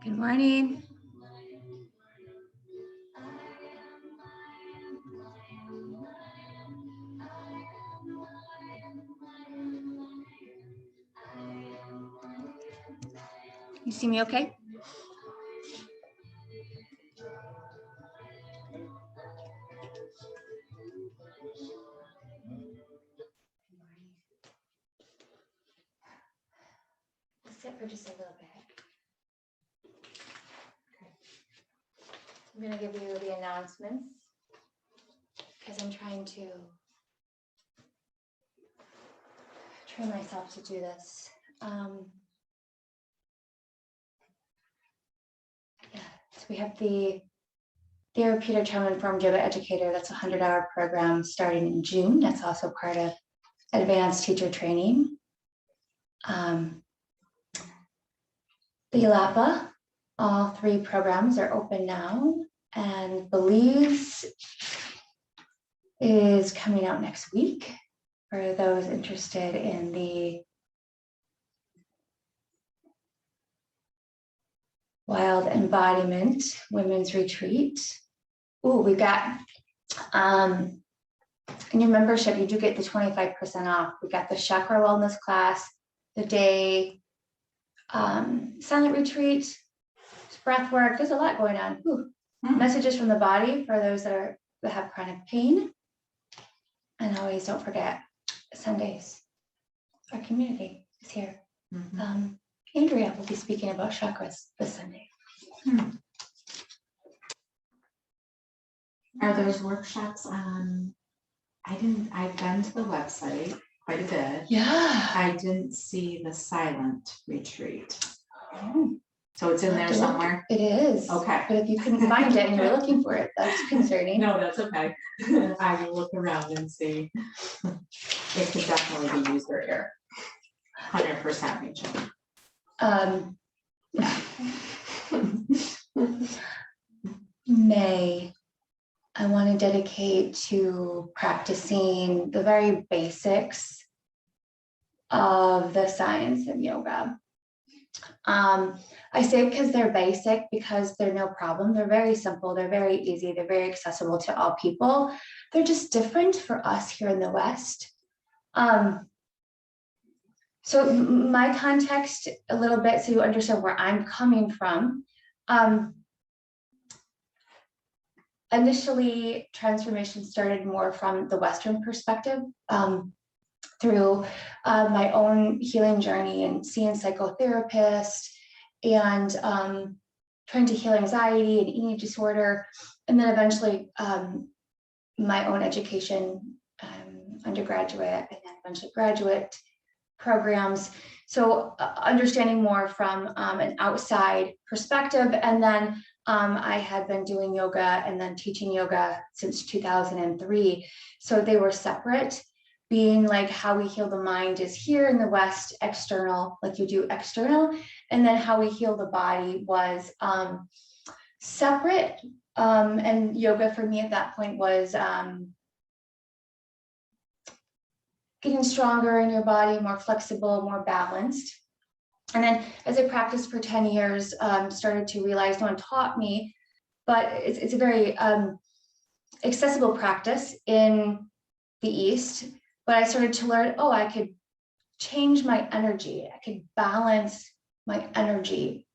Good morning. You see me okay? Let's sit for just a little bit. Okay. I'm going to give you the announcements because I'm trying to train myself to do this. So we have the Therapeutic Trauma-Informed Yoga Educator. That's a 100-hour program starting in June. That's also part of advanced teacher training. The ELAPA, all 3 programs are open now, and Belize is coming out next week for those interested in the Wild Embodiment Women's Retreat. Oh, we got, in your membership, you do get the 25% off. We got the Chakra Wellness class, the day silent retreat, breath work. There's a lot going on. Messages from the body for those that have chronic pain. And always don't forget, Sundays, our community is here. Andrea will be speaking about chakras this Sunday. Are those workshops on? I've been to the website quite a bit. Yeah. I didn't see the silent retreat. Oh, So it's in there somewhere? it is. Okay. But if you couldn't find it and you're looking for it, that's concerning. No, that's okay. I will look around and see. It could definitely be user here. 100% reaching. Yeah. May, I want to dedicate to practicing the very basics of the science of yoga. I say because they're basic, because they're no problem. They're very simple. They're very easy. They're very accessible to all people. They're just different for us here in the West. So my context a little bit, so you understand where I'm coming from. Initially, transformation started more from the Western perspective, through my own healing journey and seeing psychotherapists and trying to heal anxiety and eating disorder. And then eventually my own education, undergraduate and then eventually graduate programs. So understanding more from an outside perspective. And then I had been doing yoga and then teaching yoga since 2003. So they were separate, being like how we heal the mind is here in the West, external, like you do external. And then how we heal the body was separate. And yoga for me at that point was getting stronger in your body, more flexible, more balanced. And then as I practiced for 10 years, started to realize no one taught me, but it's a very accessible practice in the East. But I started to learn, oh, I could change my energy. I could balance my energy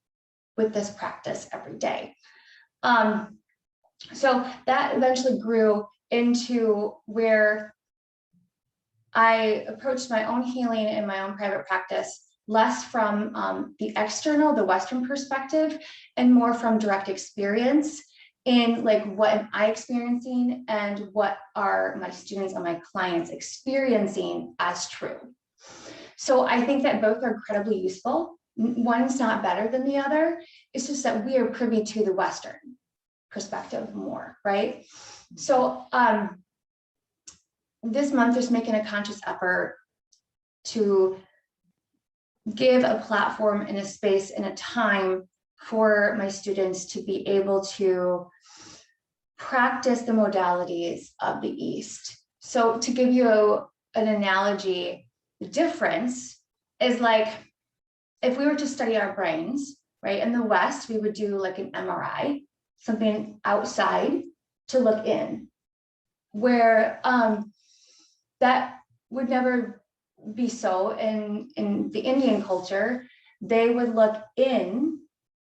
with this practice every day. So that eventually grew into where I approached my own healing in my own private practice, less from the external, the Western perspective, and more from direct experience in like, what am I experiencing and what are my students and my clients experiencing as true. So I think that both are incredibly useful. One's not better than the other. It's just that we are privy to the Western perspective more, right? So this month, just making a conscious effort to give a platform and a space and a time for my students to be able to practice the modalities of the East. So to give you an analogy, the difference is like, if we were to study our brains, right, in the West, we would do like an MRI, something outside to look in, where that would never be so in the Indian culture. They would look in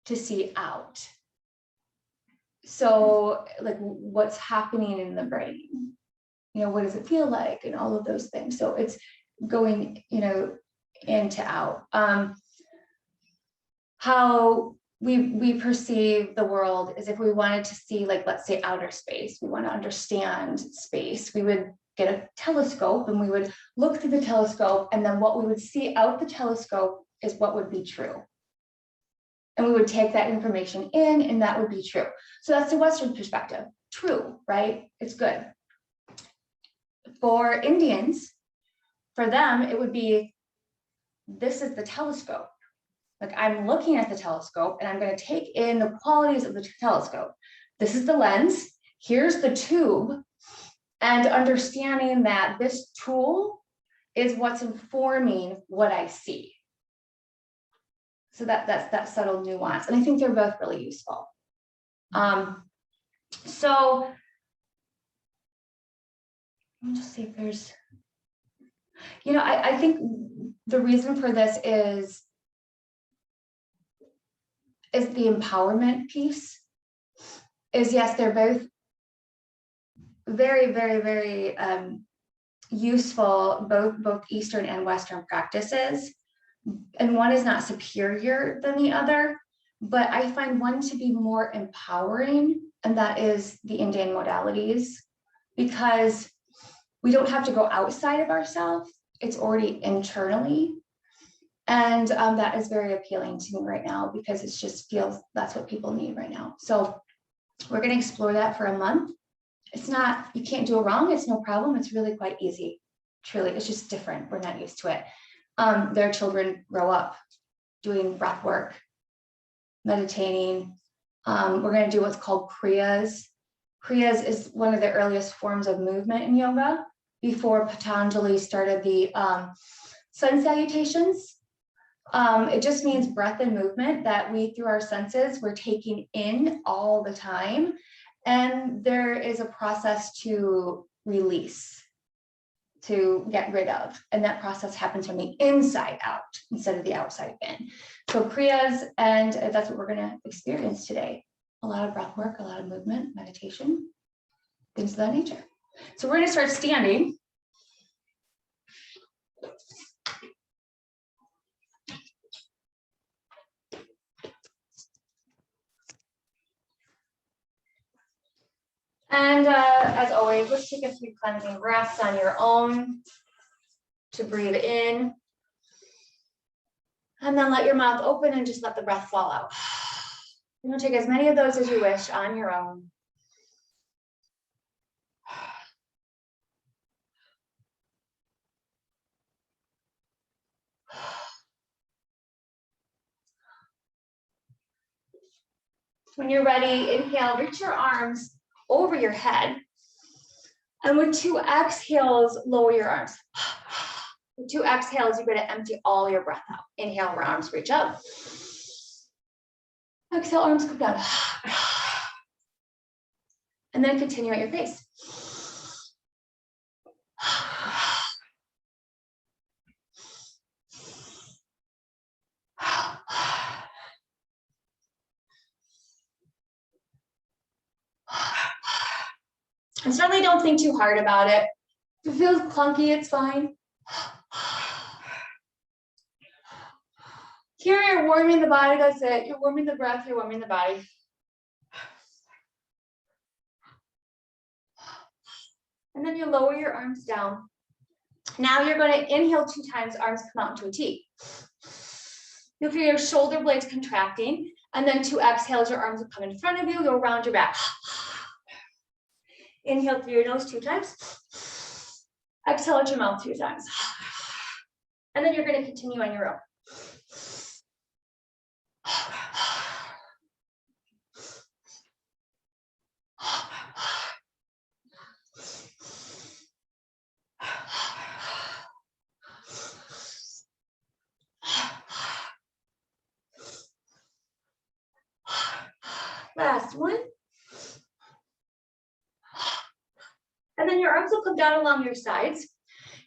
to see out. So like, what's happening in the brain? You know, what does it feel like, and all of those things. So it's going, you know, in to out. How we perceive the world is, if we wanted to see, like, let's say outer space, we want to understand space, we would get a telescope and we would look through the telescope, and then what we would see out the telescope is what would be true. And we would take that information in, and that would be true. So that's the Western perspective. True, right? It's good. For Indians, for them, it would be, this is the telescope. Like, I'm looking at the telescope and I'm going to take in the qualities of the telescope. This is the lens, here's the tube, and understanding that this tool is what's informing what I see. So that's that subtle nuance. And I think they're both really useful. So let me just see if there's, you know, I think the reason for this is the empowerment piece. Is, yes, they're both very, very, very useful, both Eastern and Western practices. And one is not superior than the other, but I find one to be more empowering, and that is the Indian modalities, because we don't have to go outside of ourselves. It's already internally. And that is very appealing to me right now, because it just feels that's what people need right now. So we're going to explore that for a month. It's not, you can't do it wrong. It's no problem. It's really quite easy. Truly, it's just different. We're not used to it. Their children grow up doing breath work, meditating. We're going to do what's called Kriyas. Kriyas is one of the earliest forms of movement in yoga, before Patanjali started the sun salutations. It just means breath and movement that we, through our senses, we're taking in all the time. And there is a process to release, to get rid of. And that process happens from the inside out instead of the outside in. So Kriyas, and that's what we're going to experience today. A lot of breath work, a lot of movement, meditation, things of that nature. So we're going to start standing. And as always, let's take a few cleansing breaths on your own to breathe in. And then let your mouth open and just let the breath fall out. You're going to take as many of those as you wish on your own. When you're ready, inhale, reach your arms over your head. And with 2 exhales, lower your arms. With 2 exhales, you're going to empty all your breath out. Inhale, arms reach up. Exhale, arms come down. And then continue at your pace. And certainly don't think too hard about it. If it feels clunky, it's fine. Here you're warming the body, that's it. You're warming the breath, you're warming the body. And then you lower your arms down. Now you're going to inhale 2 times, arms come out into a T. You'll feel your shoulder blades contracting, and then 2 exhales, your arms will come in front of you, you'll round your back. Inhale through your nose 2 times. Exhale out your mouth 2 times. And then you're going to continue on your own. last one. And then your arms will come down along your sides.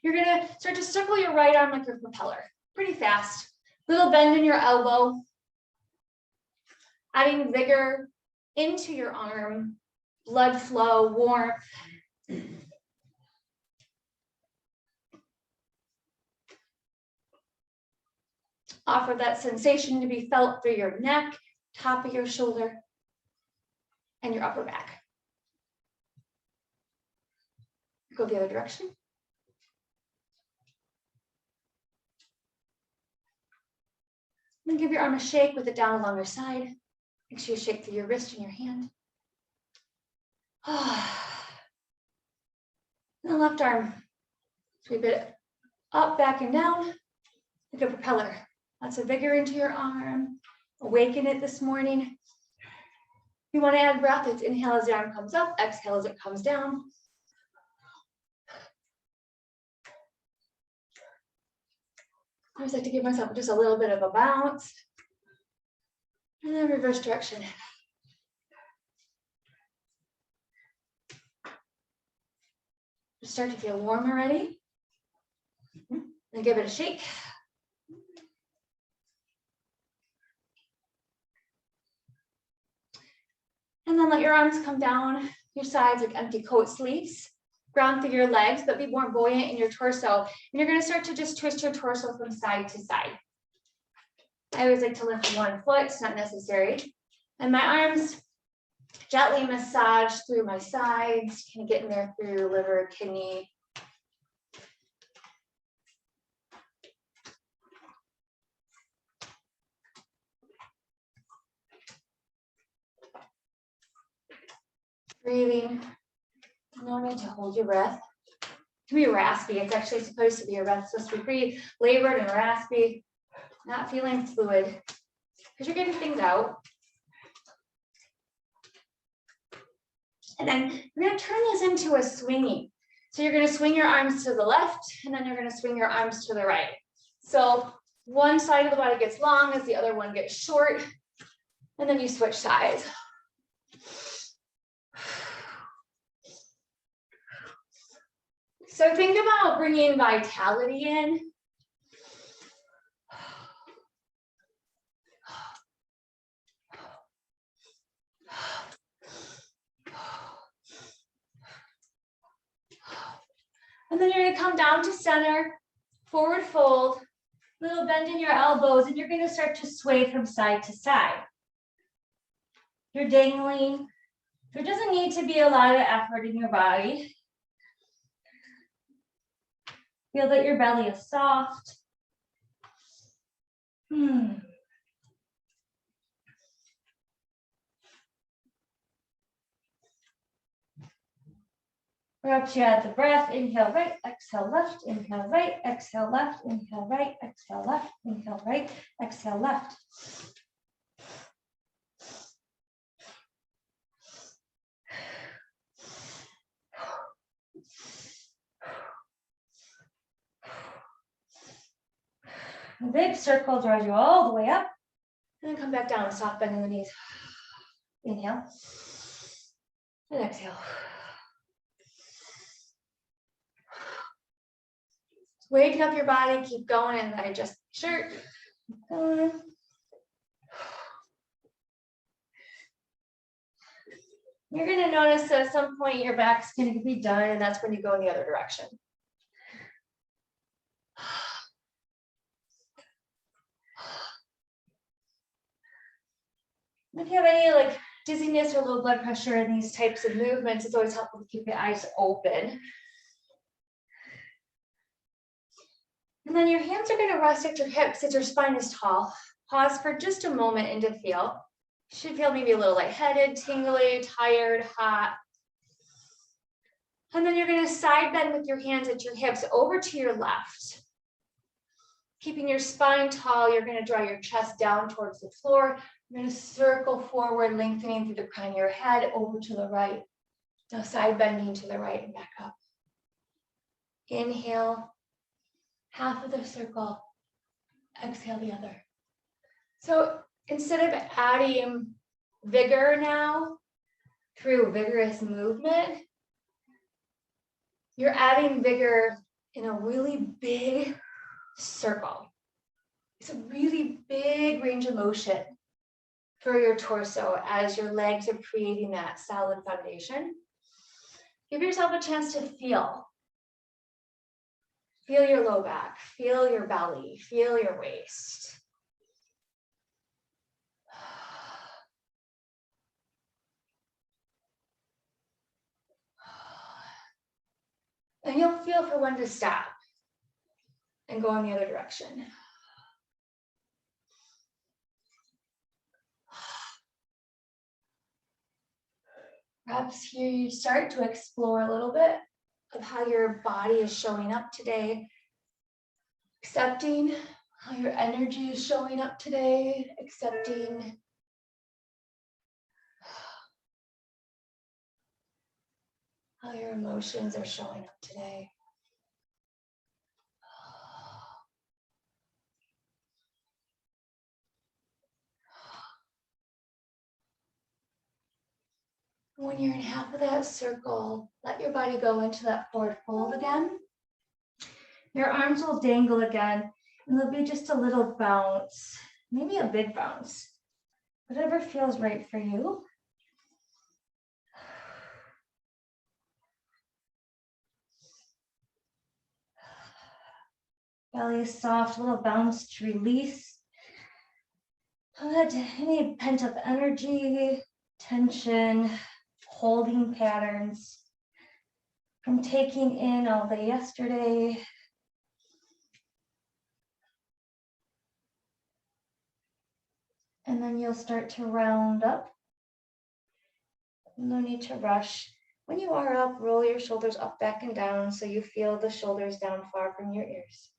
You're gonna start to circle your right arm like your propeller, pretty fast. Little bend in your elbow, adding vigor into your arm, blood flow, warmth. Offer that sensation to be felt through your neck, top of your shoulder, and your upper back. Go the other direction. Then give your arm a shake with it down along your side. Make sure you shake through your wrist and your hand. And the left arm, sweep it up, back, and down like a propeller. Lots of vigor into your arm. Awaken it this morning. You want to add breath, it's inhale as the arm comes up, exhale as it comes down. I always like to give myself just a little bit of a bounce. And then reverse direction. Start to feel warm already. Then give it a shake. And then let your arms come down your sides like empty coat sleeves. Ground through your legs, but be more buoyant in your torso. And you're going to start to just twist your torso from side to side. I always like to lift one foot, it's not necessary. And my arms gently massage through my sides, kind of get in there through your liver, kidney. Breathing. No need to hold your breath. It can be raspy. It's actually supposed to be a breath. It's supposed to be pretty labored and raspy, not feeling fluid, because you're getting things out. And then we're going to turn this into a swinging. So you're going to swing your arms to the left, and then you're going to swing your arms to the right. So one side of the body gets long as the other one gets short, and then you switch sides. So think about bringing vitality in. And then you're going to come down to center, forward fold, little bend in your elbows, and you're going to start to sway from side to side. You're dangling. There doesn't need to be a lot of effort in your body. Feel that your belly is soft. Perhaps you add the breath, inhale right, exhale left, inhale right, exhale left, inhale right, exhale left, inhale right, exhale left. A big circle draws you all the way up, and then come back down, soft bend in the knees. Inhale, and exhale. Waken up your body, keep going, and then adjust the shirt. Keep going. You're going to notice that at some point your back's going to be done, and that's when you go in the other direction. If you have any dizziness or low blood pressure in these types of movements, it's always helpful to keep your eyes open. And then your hands are going to rest at your hips as your spine is tall. Pause for just a moment and to feel. You should feel maybe a little lightheaded, tingly, tired, hot. And then you're going to side bend with your hands at your hips over to your left. Keeping your spine tall, you're going to draw your chest down towards the floor. You're going to circle forward, lengthening through the crown of your head over to the right. Now side bending to the right and back up. Inhale, half of the circle. Exhale the other. So instead of adding vigor now through vigorous movement. You're adding vigor in a really big circle. It's a really big range of motion for your torso as your legs are creating that solid foundation. Give yourself a chance to feel. Feel your low back, feel your belly, feel your waist. And you'll feel for when to stop and go in the other direction. Perhaps here you start to explore a little bit of how your body is showing up today, accepting how your energy is showing up today, accepting how your emotions are showing up today. When you're in half of that circle, let your body go into that forward fold again. Your arms will dangle again, and there'll be just a little bounce, maybe a big bounce, whatever feels right for you. Belly is soft, a little bounce to release any pent up energy, tension, holding patterns from taking in all day yesterday. And then you'll start to round up. No need to rush. When you are up, roll your shoulders up, back, and down so you feel the shoulders down far from your ears.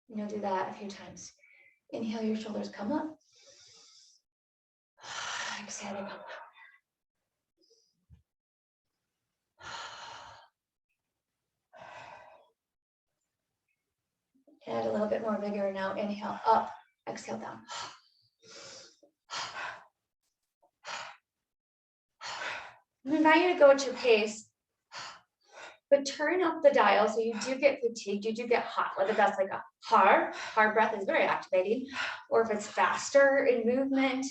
And you'll do that a few times. Inhale, your shoulders come up. Exhale, they come down. Add a little bit more vigor now. Inhale up, exhale down. I invite you to go at your pace, but turn up the dial so you do get fatigued, you do get hot, whether that's like a hard breath is very activating, or if it's faster in movement,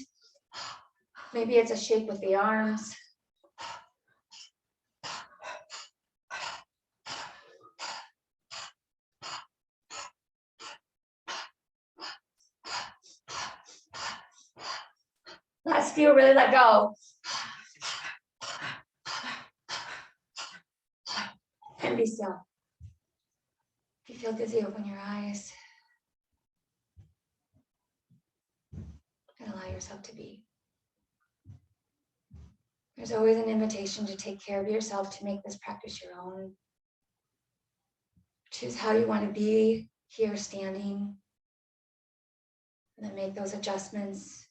maybe it's a shake with the arms. Last few, really let go. And be still. If you feel dizzy, open your eyes. And allow yourself to be. There's always an invitation to take care of yourself, to make this practice your own. Choose how you want to be here standing. And then make those adjustments.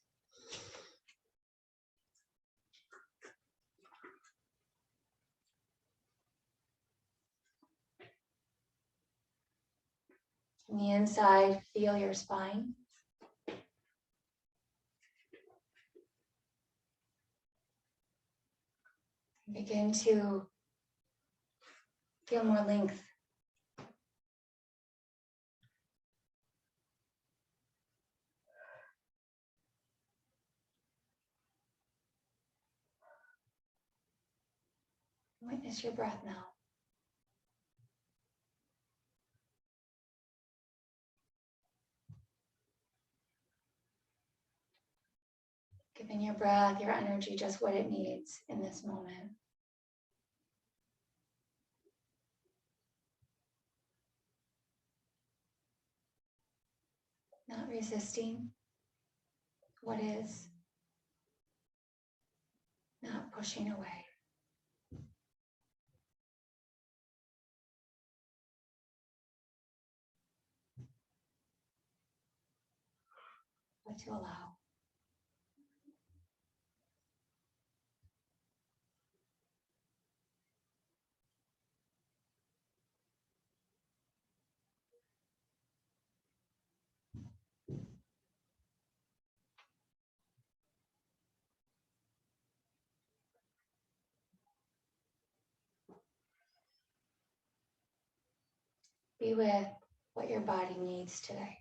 From the inside, feel your spine. Begin to feel more length. Witness your breath now. Giving your breath, your energy, just what it needs in this moment. Not resisting what is. Not pushing away. But to allow. Be with what your body needs today.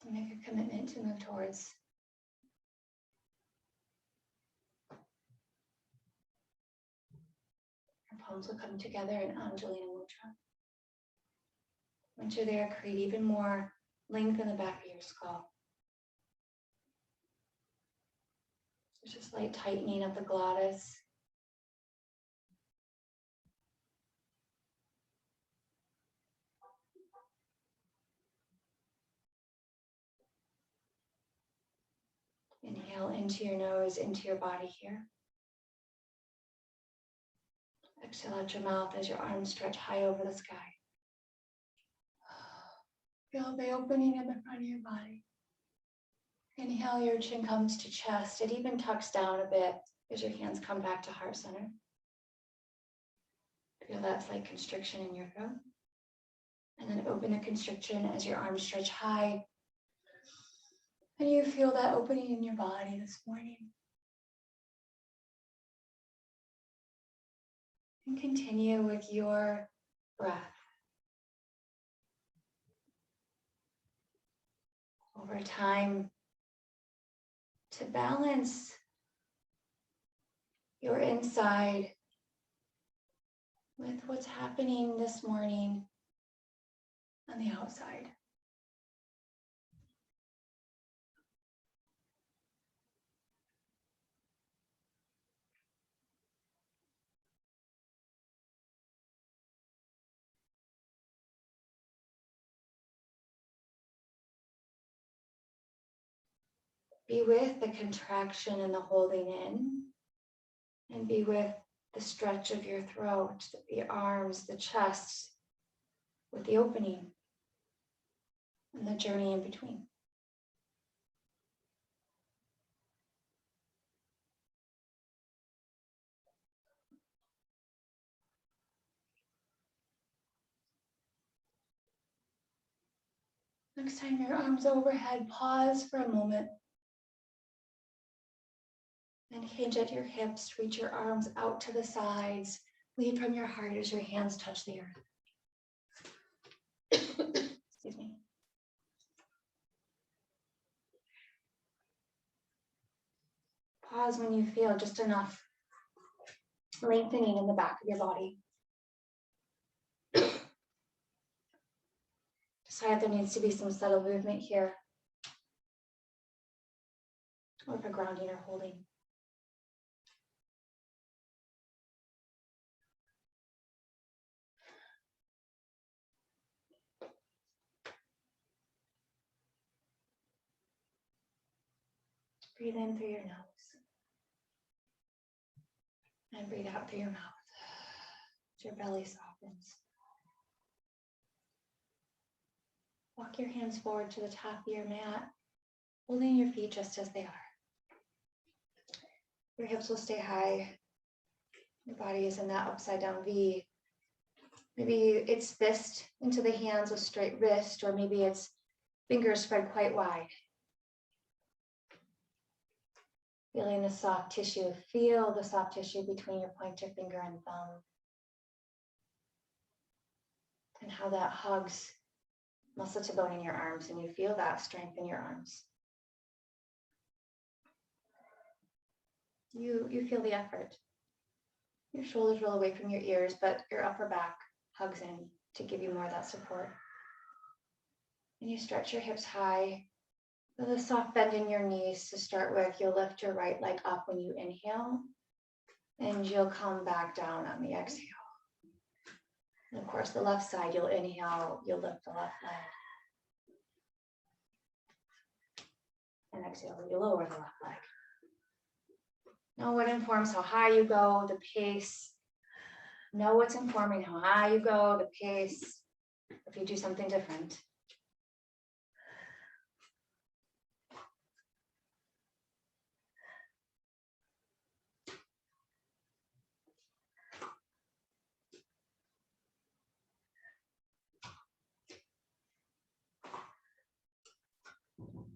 And make a commitment to move towards your palms will come together in Anjalina Mudra. Once you're there, create even more length in the back of your skull. There's just light tightening of the glottis. Inhale into your nose, into your body here. Exhale out your mouth as your arms stretch high over the sky. Feel the opening in the front of your body. Inhale, your chin comes to chest. It even tucks down a bit as your hands come back to heart center. Feel that slight constriction in your throat. And then open the constriction as your arms stretch high. And you feel that opening in your body this morning. And continue with your breath. Over time, to balance your inside with what's happening this morning on the outside. Be with the contraction and the holding in, and be with the stretch of your throat, the arms, the chest, with the opening and the journey in between. Next time your arms overhead, pause for a moment. And hinge at your hips, reach your arms out to the sides. Lead from your heart as your hands touch the earth. Excuse me. Pause when you feel just enough lengthening in the back of your body. Decide there needs to be some subtle movement here, or for grounding or holding. Breathe in through your nose and breathe out through your mouth as your belly softens. Walk your hands forward to the top of your mat, holding your feet just as they are. Your hips will stay high. Your body is in that upside down V. Maybe it's fist into the hands with straight wrist, or maybe it's fingers spread quite wide. Feeling the soft tissue. Feel the soft tissue between your pointer finger and thumb. And how that hugs muscle to bone in your arms, and you feel that strength in your arms. You feel the effort. Your shoulders roll away from your ears, but your upper back hugs in to give you more of that support. And you stretch your hips high. With a soft bend in your knees to start with, you'll lift your right leg up when you inhale, and you'll come back down on the exhale. And of course, the left side, you'll inhale, you'll lift the left leg. And exhale, you lower the left leg. Know what informs how high you go, the pace. Know what's informing how high you go, the pace, if you do something different.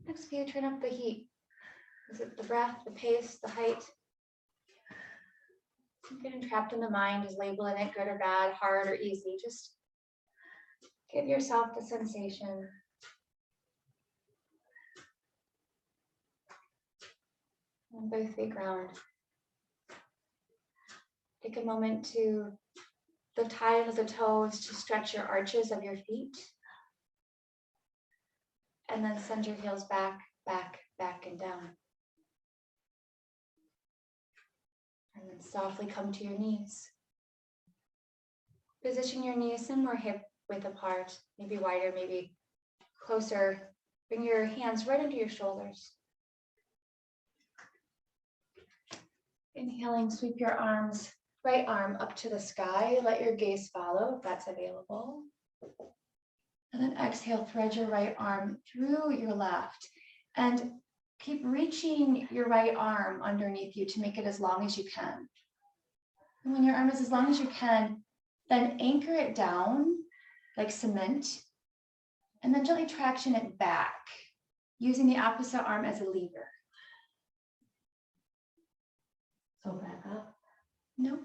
Next, you turn up the heat. Is it the breath, the pace, the height? Getting trapped in the mind is labeling it good or bad, hard or easy. Just give yourself the sensation. And both feet ground. Take a moment to lift high with the toes to stretch your arches of your feet. And then send your heels back, back, back, and down. And then softly come to your knees. Position your knees somewhere hip width apart, maybe wider, maybe closer. Bring your hands right into your shoulders. Inhaling, sweep your arms, right arm up to the sky. Let your gaze follow if that's available. And then exhale, thread your right arm through your left. And keep reaching your right arm underneath you to make it as long as you can. And when your arm is as long as you can, then anchor it down like cement, and then gently traction it back, using the opposite arm as a lever. So back up. No.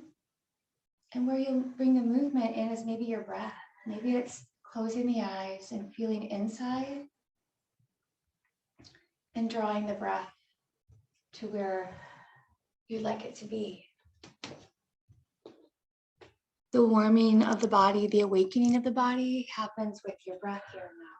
And where you bring the movement in is maybe your breath. Maybe it's closing the eyes and feeling inside and drawing the breath to where you'd like it to be. The warming of the body, the awakening of the body happens with your breath here and now.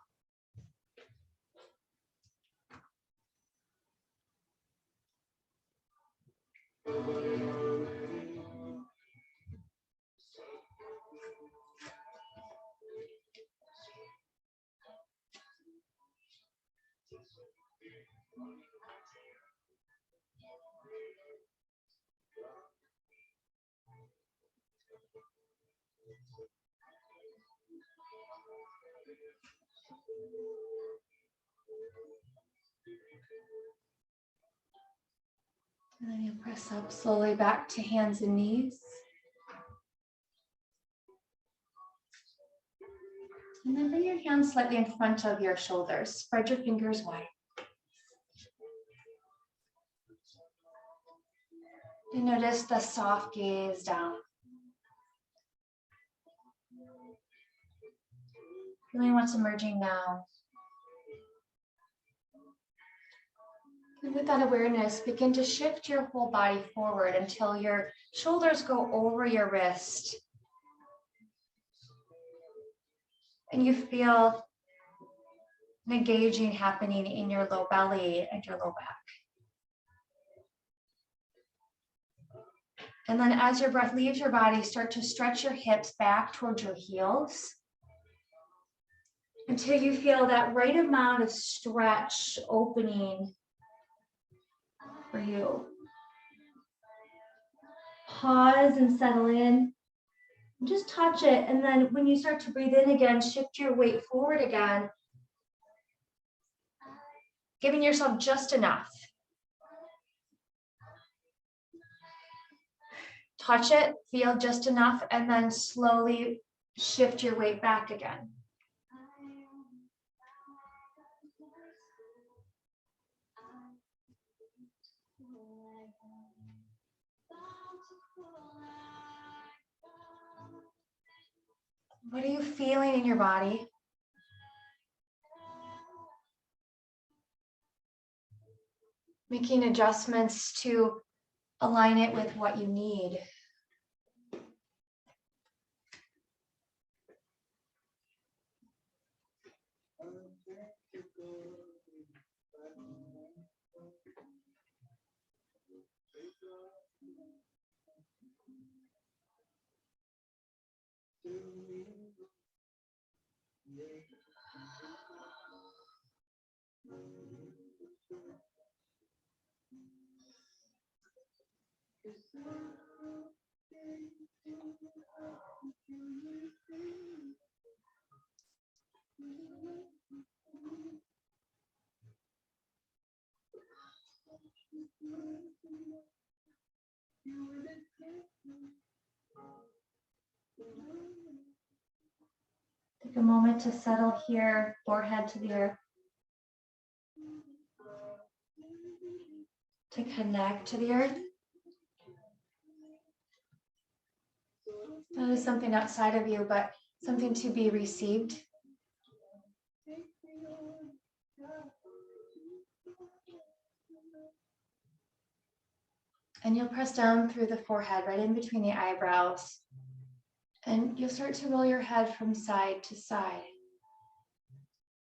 And then you press up slowly back to hands and knees. And then bring your hands slightly in front of your shoulders. Spread your fingers wide. And notice the soft gaze down. Feeling what's emerging now. And with that awareness, begin to shift your whole body forward until your shoulders go over your wrist. And you feel an engaging happening in your low belly and your low back. And then as your breath leaves your body, start to stretch your hips back towards your heels until you feel that right amount of stretch opening for you. Pause and settle in. Just touch it. And then when you start to breathe in again, shift your weight forward again, giving yourself just enough. Touch it, feel just enough, and then slowly shift your weight back again. What are you feeling in your body? Making adjustments to align it with what you need. Take a moment to settle here, forehead to the earth. to connect to the earth. That is something outside of you, but something to be received. And you'll press down through the forehead, right in between the eyebrows. And you'll start to roll your head from side to side.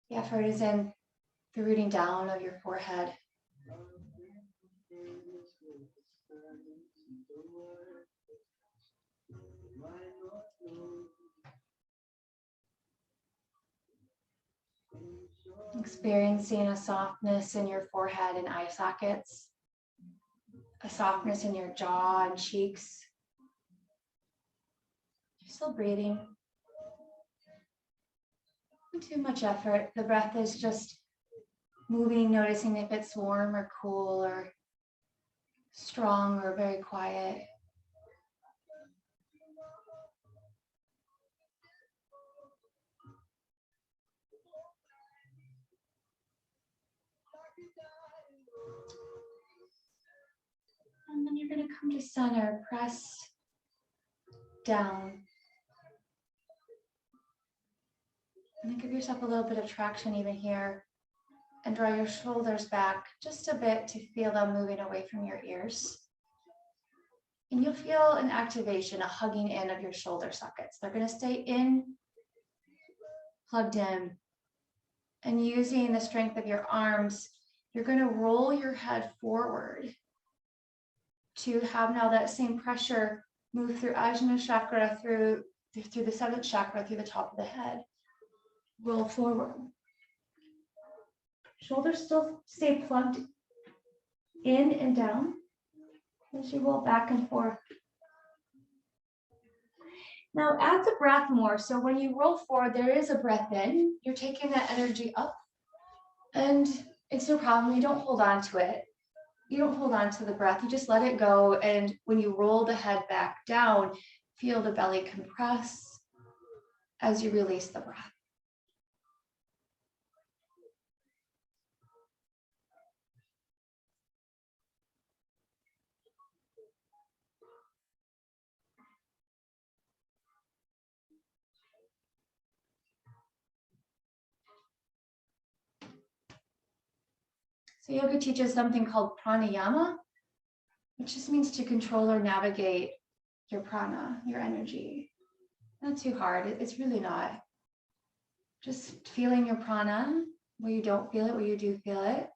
The effort is in the rooting down of your forehead. Experiencing a softness in your forehead and eye sockets, a softness in your jaw and cheeks. You're still breathing. Not too much effort. The breath is just moving, noticing if it's warm or cool or strong or very quiet. And then you're going to come to center, press down. And then give yourself a little bit of traction even here. And draw your shoulders back just a bit to feel them moving away from your ears. And you'll feel an activation, a hugging in of your shoulder sockets. They're going to stay in, plugged in. And using the strength of your arms, you're going to roll your head forward to have now that same pressure move through Ajna chakra, through the seventh chakra, through the top of the head. Roll forward. Shoulders still stay plugged in and down as you roll back and forth. Now add the breath more. So when you roll forward, there is a breath in. You're taking that energy up. And it's no problem. You don't hold on to it. You don't hold on to the breath. You just let it go. And when you roll the head back down, feel the belly compress as you release the breath. So yoga teaches something called pranayama, which just means to control or navigate your prana, your energy. Not too hard. It's really not. Just feeling your prana, where you don't feel it, where you do feel it,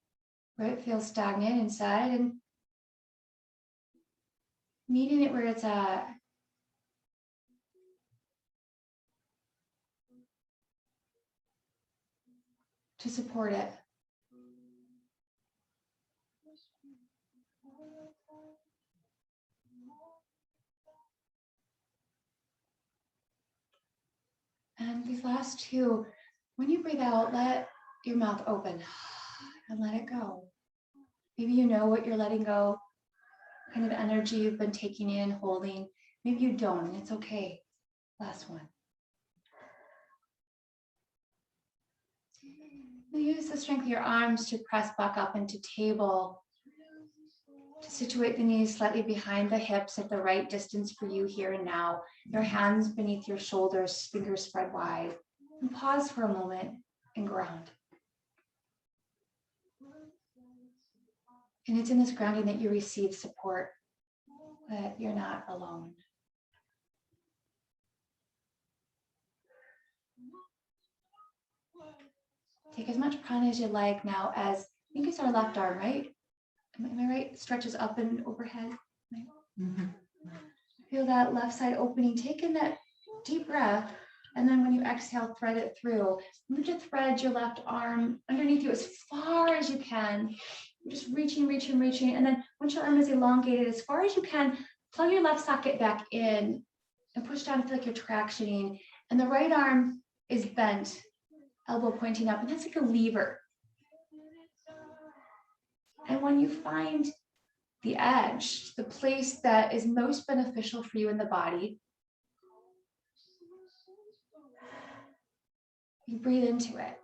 where it feels stagnant inside, and meeting it where it's at. To support it. And these last two, when you breathe out, let your mouth open and let it go. Maybe you know what you're letting go, kind of energy you've been taking in, holding. Maybe you don't, and it's okay. Last one. Use the strength of your arms to press back up into table, to situate the knees slightly behind the hips at the right distance for you here and now. Your hands beneath your shoulders, fingers spread wide. And pause for a moment and ground. And it's in this grounding that you receive support, that you're not alone. Take as much prana as you like now as, I think it's our left arm, right? Am I right? Stretches up and overhead. Right? Mm-hmm. Feel that left side opening. Take in that deep breath. And then when you exhale, thread it through. Move to thread your left arm underneath you as far as you can. Just reaching. And then once your arm is elongated as far as you can, plug your left socket back in and push down to feel like you're tractioning. And the right arm is bent, elbow pointing up. And that's like a lever. And when you find the edge, the place that is most beneficial for you in the body, you breathe into it.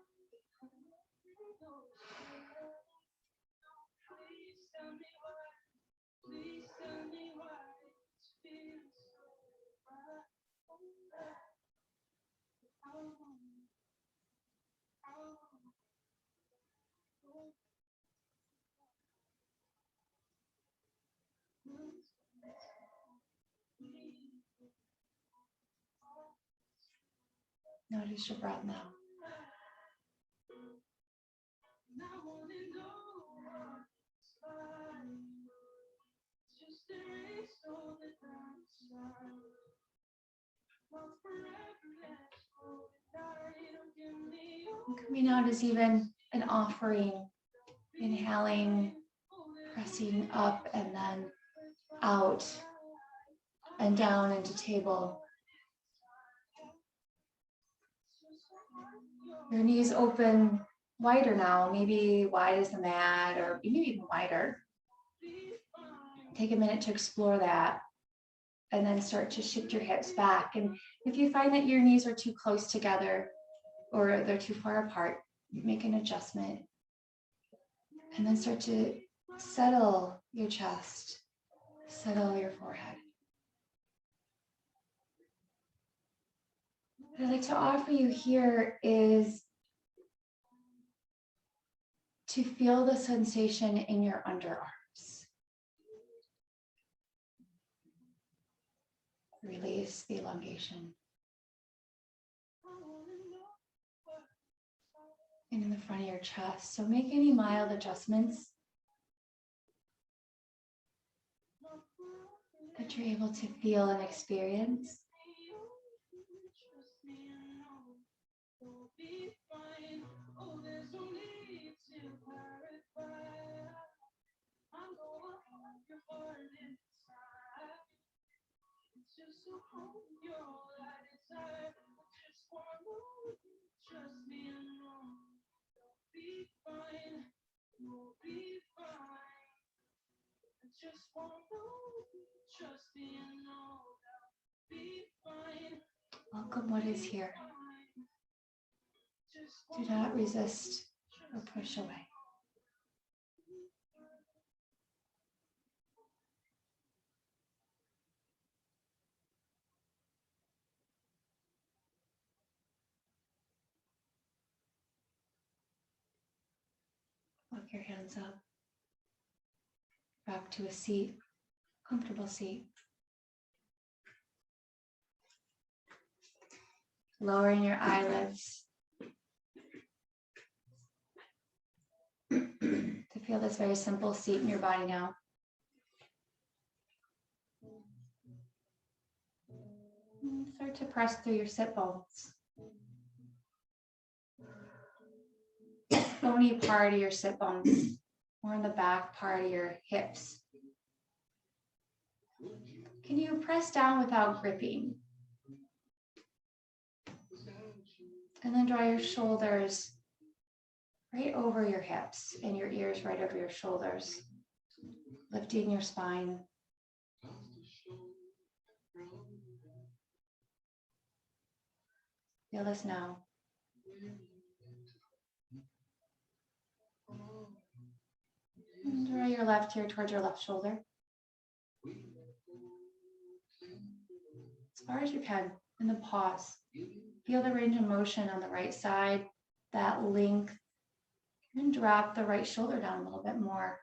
Notice your breath now. And coming out is even an offering, inhaling, pressing up and then out and down into table. Your knees open wider now, maybe wide as the mat or maybe even wider. Take a minute to explore that and then start to shift your hips back. And if you find that your knees are too close together or they're too far apart, make an adjustment and then start to settle your chest, settle your forehead. What I'd like to offer you here is to feel the sensation in your underarms. Release the elongation. And in the front of your chest. So make any mild adjustments that you're able to feel and experience. Welcome what is here. Do not resist or push away. Walk your hands up. Back to a seat, comfortable seat. Lowering your eyelids to feel this very simple seat in your body now. And start to press through your sit bones. Bony part of your sit bones, or in the back part of your hips. Can you press down without gripping? And then draw your shoulders right over your hips and your ears right over your shoulders, lifting your spine. Feel this now. And draw your left ear towards your left shoulder. As far as you can, and then pause. Feel the range of motion on the right side, that length, and drop the right shoulder down a little bit more.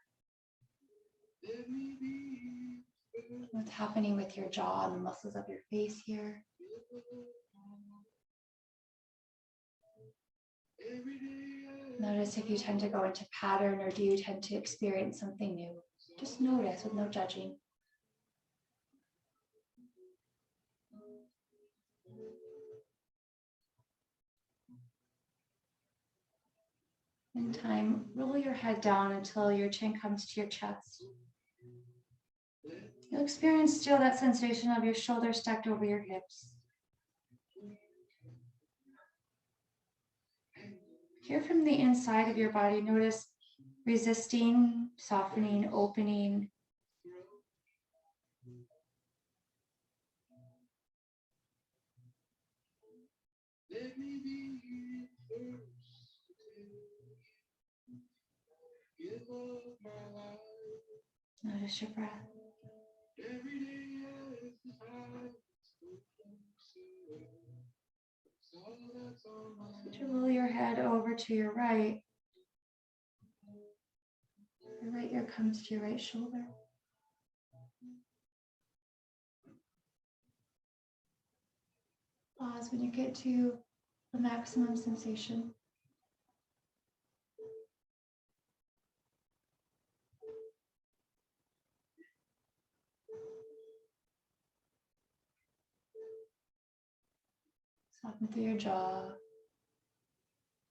What's happening with your jaw and the muscles of your face here? Notice if you tend to go into pattern or do you tend to experience something new. Just notice with no judging. In time, roll your head down until your chin comes to your chest. You'll experience still that sensation of your shoulders stacked over your hips. Here from the inside of your body, notice resisting, softening, opening. Notice your breath. To roll your head over to your right. Your right ear comes to your right shoulder. Pause when you get to the maximum sensation. Soften through your jaw.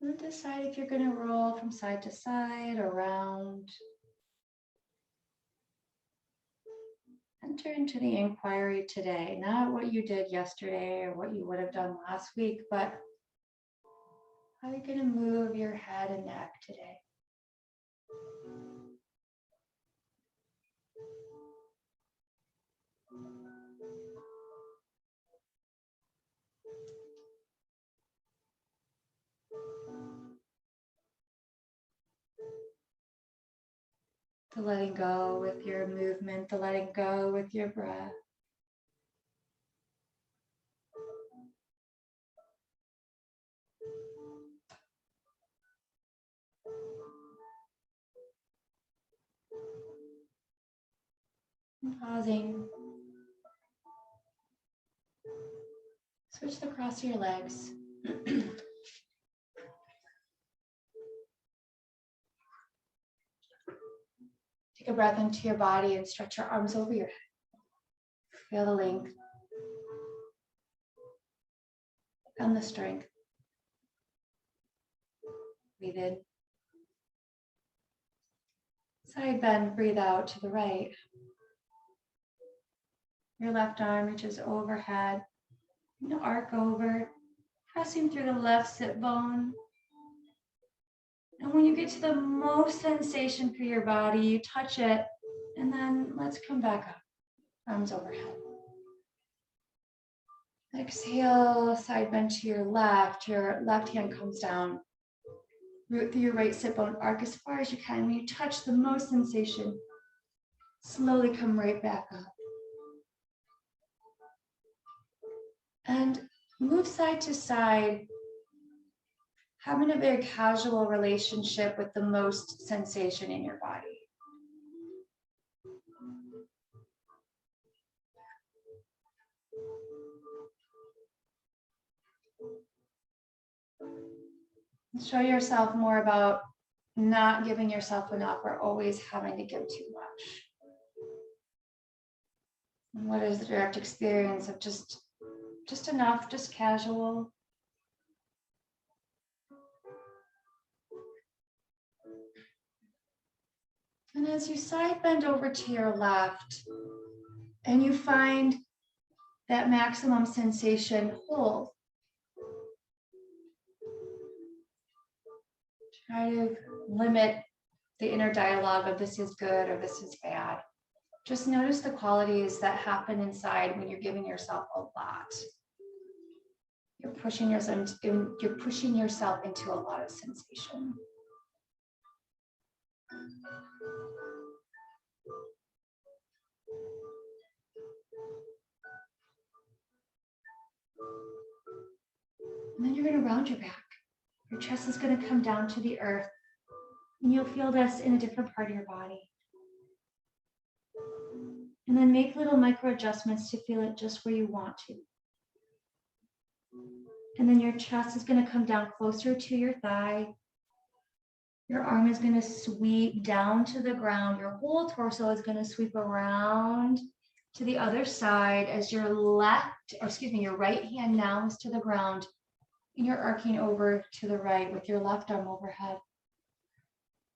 And decide if you're going to roll from side to side, around. Enter into the inquiry today, not what you did yesterday or what you would have done last week, but how are you going to move your head and neck today? The letting go with your movement, the letting go with your breath. And pausing. Switch the cross of your legs. Take a breath into your body and stretch your arms over your head. Feel the length and the strength. Breathe in. Side bend, breathe out to the right. Your left arm reaches overhead. You arc over, pressing through the left sit bone. And when you get to the most sensation for your body, you touch it, and then let's come back up. Arms overhead. Exhale, side bend to your left hand comes down. Root through your right sit bone, arc as far as you can. When you touch the most sensation, slowly come right back up. And move side to side, having a very casual relationship with the most sensation in your body. Show yourself more about not giving yourself enough or always having to give too much. And what is the direct experience of just enough, just casual? And as you side bend over to your left and you find that maximum sensation, hold. Try to limit the inner dialogue of this is good or this is bad. Just notice the qualities that happen inside when you're giving yourself a lot. You're pushing yourself into a lot of sensation. And then you're going to round your back. Your chest is going to come down to the earth, and you'll feel this in a different part of your body. And then make little micro adjustments to feel it just where you want to. And then your chest is going to come down closer to your thigh. Your arm is going to sweep down to the ground. Your whole torso is going to sweep around to the other side as your right hand now is to the ground. And you're arcing over to the right with your left arm overhead.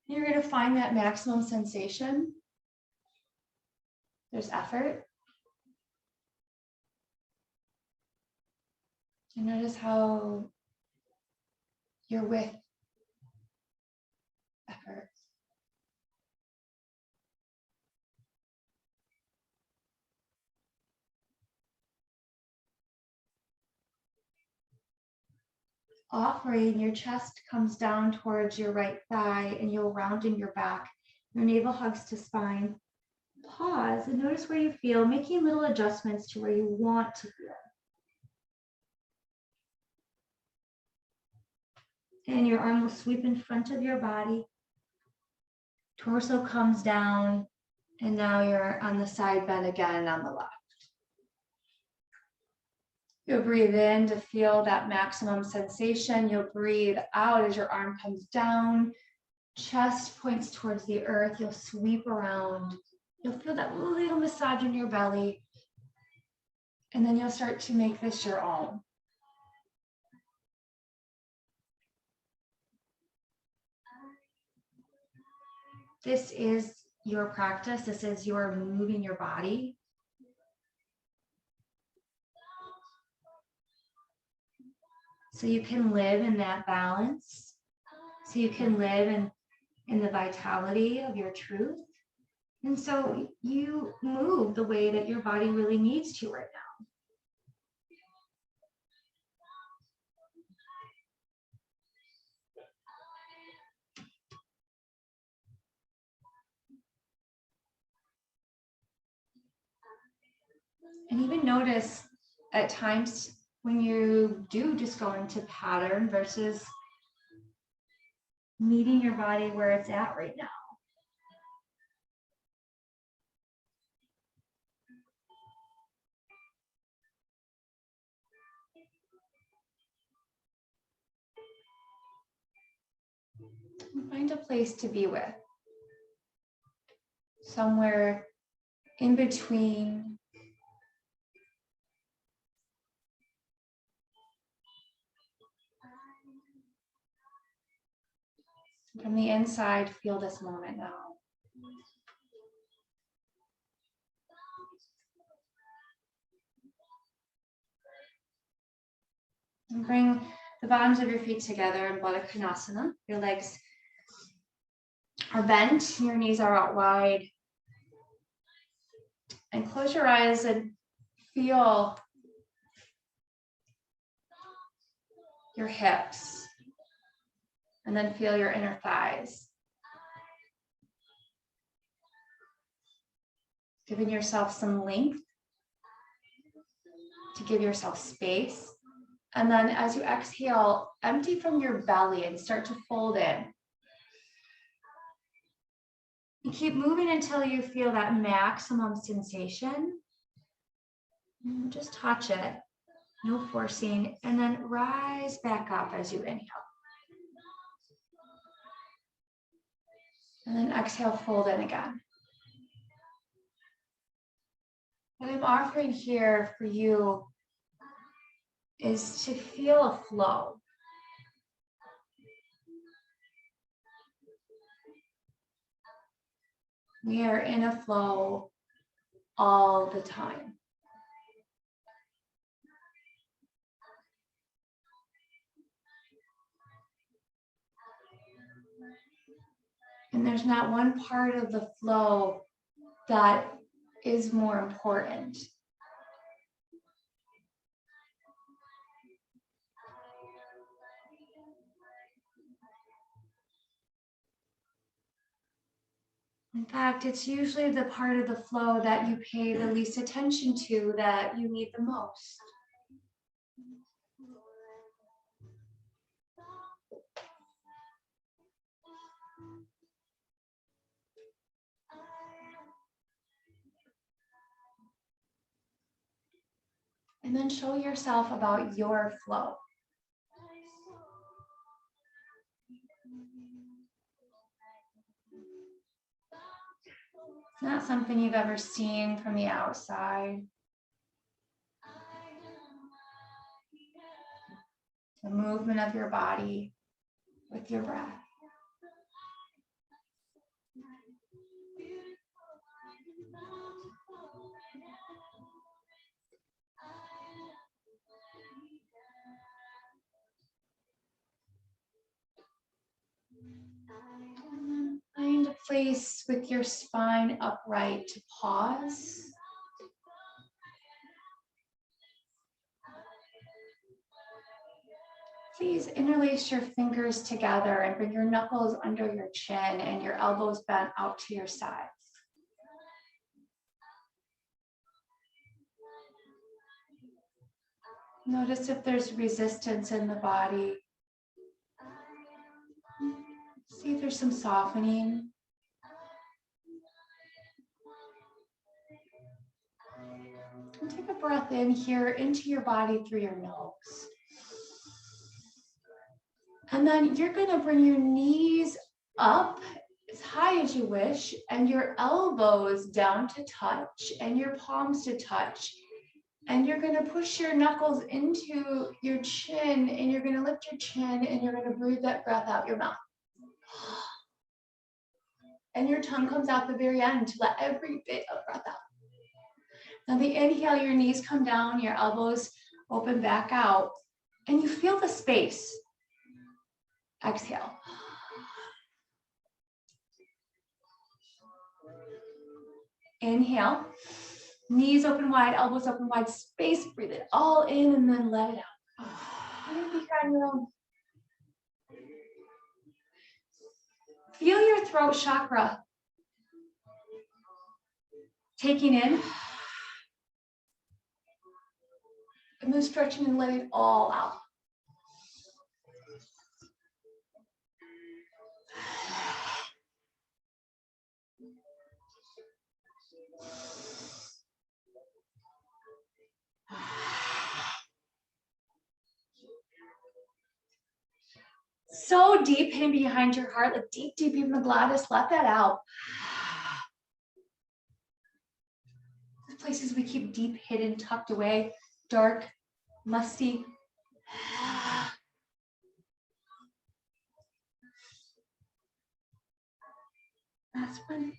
And you're going to find that maximum sensation. There's effort. And notice how you're with effort. Offering, your chest comes down towards your right thigh and you'll round in your back. Your navel hugs to spine. Pause and notice where you feel, making little adjustments to where you want to feel. And your arm will sweep in front of your body. Torso comes down, and now you're on the side bend again on the left. You'll breathe in to feel that maximum sensation. You'll breathe out as your arm comes down, chest points towards the earth. You'll sweep around. You'll feel that little massage in your belly. And then you'll start to make this your own. This is your practice. This is your moving your body. So you can live in that balance. So you can live in the vitality of your truth. And so you move the way that your body really needs to right now. And even notice at times when you do just go into pattern versus meeting your body where it's at right now. And find a place to be with. Somewhere in between. From the inside, feel this moment now. And bring the bottoms of your feet together in Baddha Konasana. Your legs are bent, your knees are out wide. And close your eyes and feel your hips. And then feel your inner thighs. Giving yourself some length to give yourself space. And then as you exhale, empty from your belly and start to fold in. You keep moving until you feel that maximum sensation. Just touch it, no forcing, and then rise back up as you inhale. And then exhale, fold in again. What I'm offering here for you is to feel a flow. We are in a flow all the time. And there's not one part of the flow that is more important. In fact, it's usually the part of the flow that you pay the least attention to that you need the most. And then show yourself about your flow. It's not something you've ever seen from the outside. The movement of your body with your breath. Find a place with your spine upright to pause. Please interlace your fingers together and bring your knuckles under your chin and your elbows bent out to your sides. Notice if there's resistance in the body. See if there's some softening. And take a breath in here into your body through your nose. And then you're going to bring your knees up as high as you wish, and your elbows down to touch, and your palms to touch. And you're going to push your knuckles into your chin, and you're going to lift your chin, and you're going to breathe that breath out your mouth. And your tongue comes out the very end to let every bit of breath out. Now the inhale, your knees come down, your elbows open back out, and you feel the space. Exhale. Inhale, knees open wide, elbows open wide, space, breathe it all in and then let it out. Feel your throat chakra taking in and then stretching and letting it all out. So deep in behind your heart, like deep, deep in the glottis, let that out. The places we keep deep, hidden, tucked away, dark, musty. Last one.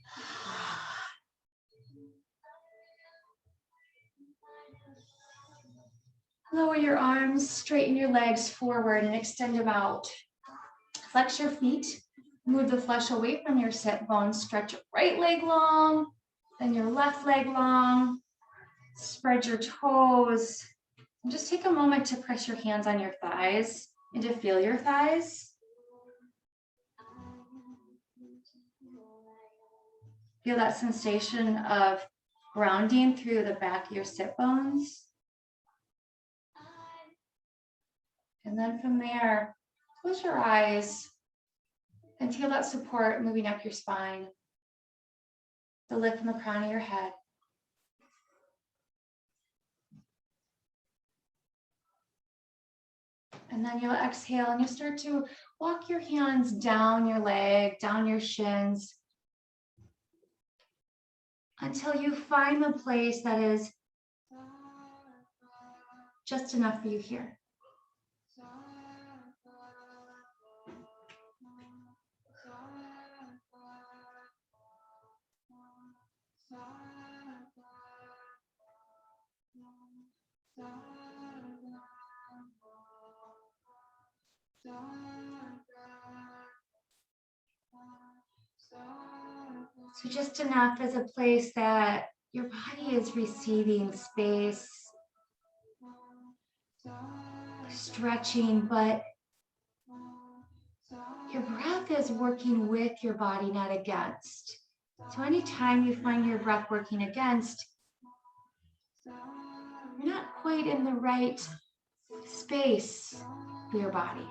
Lower your arms, straighten your legs forward and extend them out. Flex your feet, move the flesh away from your sit bones, stretch your right leg long, then your left leg long, spread your toes, and just take a moment to press your hands on your thighs and to feel your thighs. Feel that sensation of grounding through the back of your sit bones. And then from there, close your eyes and feel that support moving up your spine, the lift from the crown of your head. And then you'll exhale and you'll start to walk your hands down your leg, down your shins, until you find the place that is just enough for you here. So just enough as a place that your body is receiving space, stretching, but your breath is working with your body, not against. So anytime you find your breath working against, you're not quite in the right space for your body.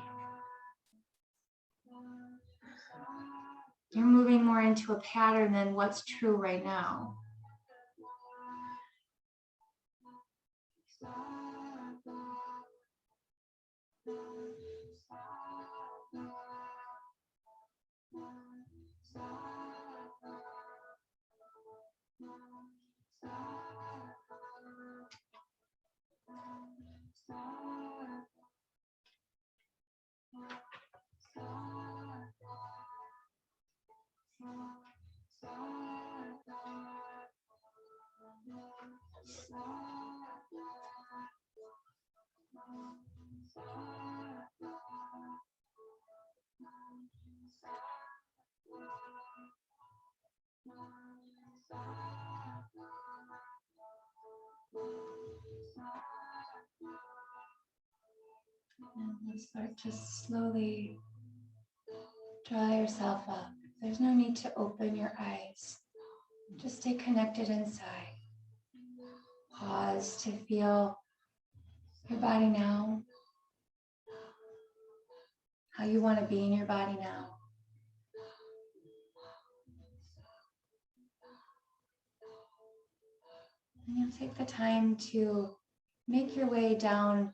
You're moving more into a pattern than what's true right now. And then start to slowly draw yourself up. There's no need to open your eyes. Just stay connected inside. Pause to feel your body now, how you want to be in your body now. And you'll take the time to make your way down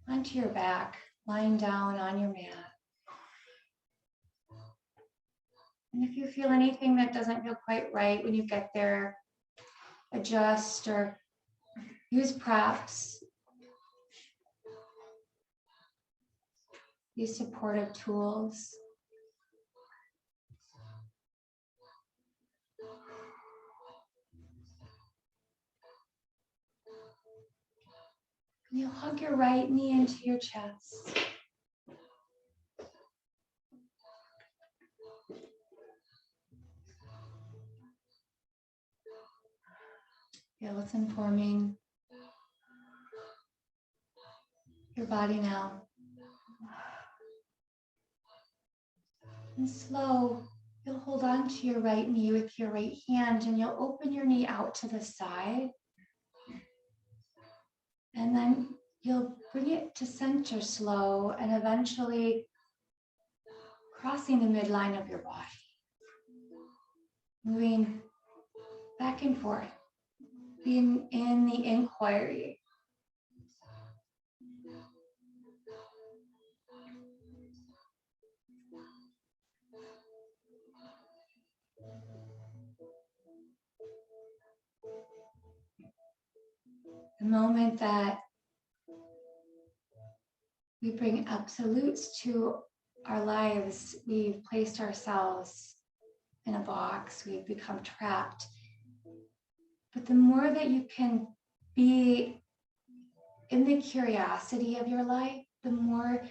onto your back, lying down on your mat. And if you feel anything that doesn't feel quite right when you get there, adjust or use props. Use supportive tools. And you'll hug your right knee into your chest. Feel what's informing your body now. And slow, you'll hold on to your right knee with your right hand and you'll open your knee out to the side. And then you'll bring it to center slow and eventually crossing the midline of your body. Moving back and forth, being in the inquiry. The moment that we bring absolutes to our lives, we've placed ourselves in a box, we've become trapped. But the more that you can be in the curiosity of your life, the more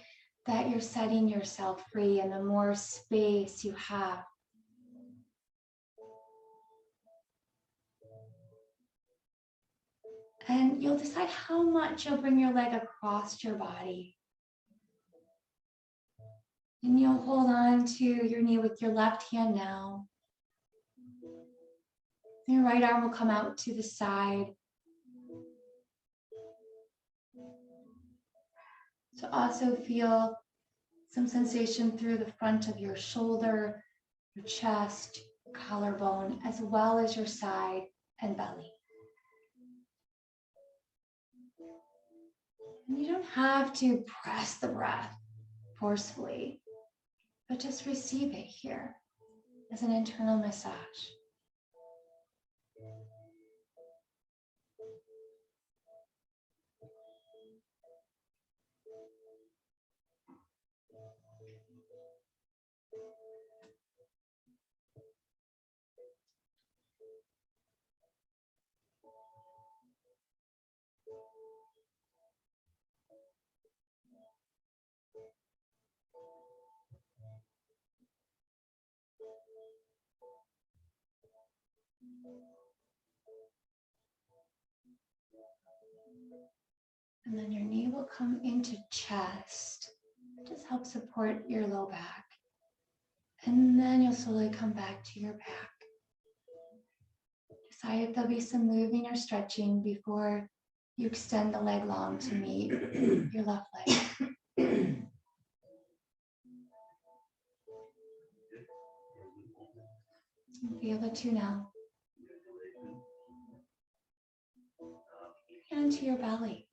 that you're setting yourself free and the more space you have. And you'll decide how much you'll bring your leg across your body. And you'll hold on to your knee with your left hand now. Your right arm will come out to the side. So also feel some sensation through the front of your shoulder, your chest, your collarbone, as well as your side and belly. And you don't have to press the breath forcefully, but just receive it here as an internal massage. And then your knee will come into chest. Just help support your low back. And then you'll slowly come back to your back. Decide if there'll be some moving or stretching before you extend the leg long to meet your left leg. Feel the two now. Hand to your belly.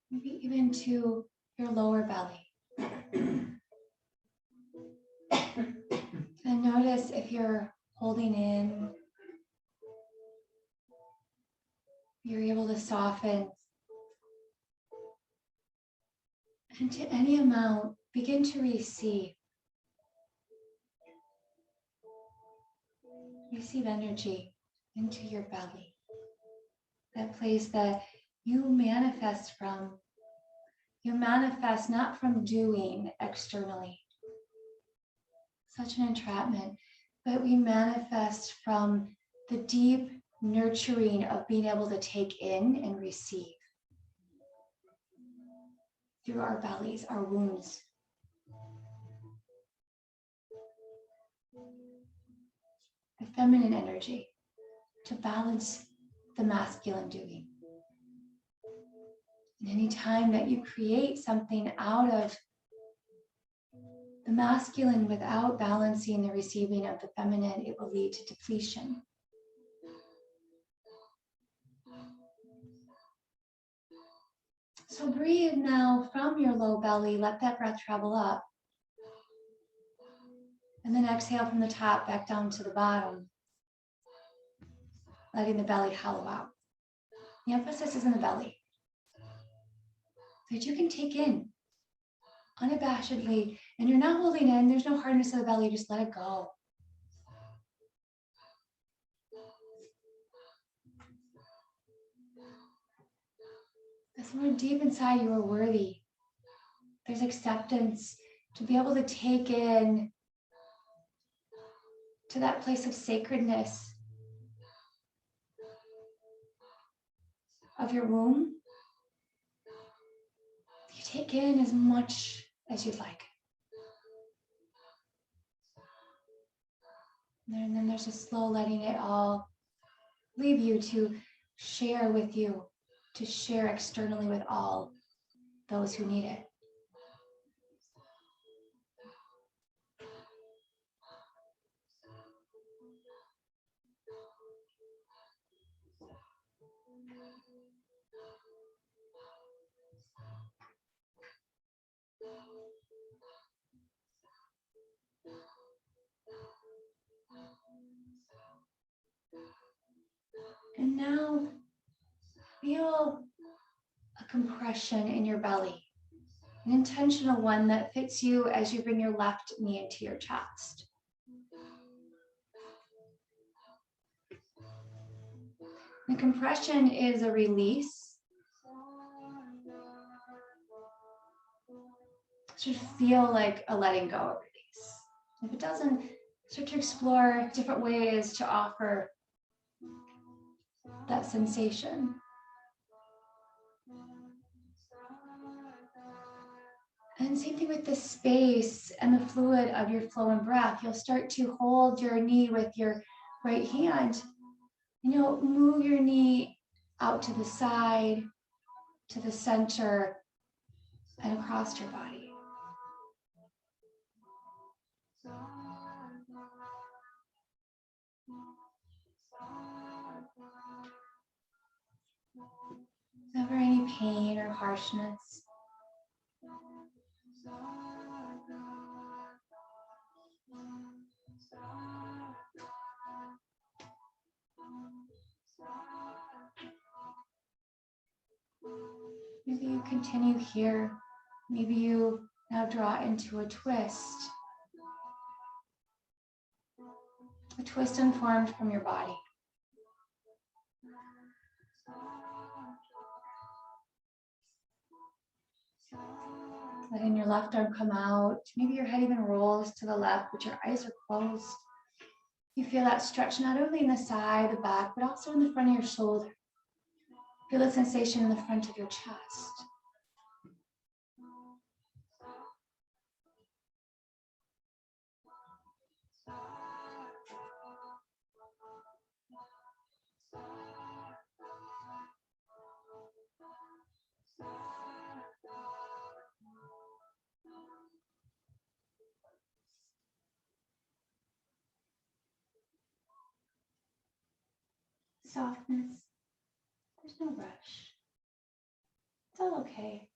Maybe even to your lower belly. And notice if you're holding in, you're able to soften. And to any amount, begin to receive. Receive energy into your belly. That place that you manifest from. You manifest not from doing externally. Such an entrapment. But we manifest from the deep nurturing of being able to take in and receive. Through our bellies, our wombs. The feminine energy to balance the masculine doing. And any time that you create something out of The masculine without balancing the receiving of the feminine, it will lead to depletion. So breathe now from your low belly, let that breath travel up. And then exhale from the top back down to the bottom, letting the belly hollow out. The emphasis is in the belly, so that you can take in unabashedly, and you're not holding in, there's no hardness of the belly, just let it go. As somewhere deep inside you are worthy. There's acceptance to be able to take in to that place of sacredness of your womb. You take in as much as you'd like. And then there's a slow letting it all leave you to share with you, to share externally with all those who need it. And now feel a compression in your belly, an intentional one that fits you as you bring your left knee into your chest. The compression is a release. It should feel like a letting go, a release. If it doesn't, start to explore different ways to offer that sensation. And same thing with the space and the fluid of your flow and breath. You'll start to hold your knee with your right hand, and you'll move your knee out to the side, to the center, and across your body. Never any pain or harshness. Maybe you continue here. Maybe you now draw into a twist. A twist unformed from your body. Letting your left arm come out. Maybe your head even rolls to the left, but your eyes are closed. You feel that stretch not only in the side, the back, but also in the front of your shoulder. Feel the sensation in the front of your chest. Softness. There's no rush. It's all okay.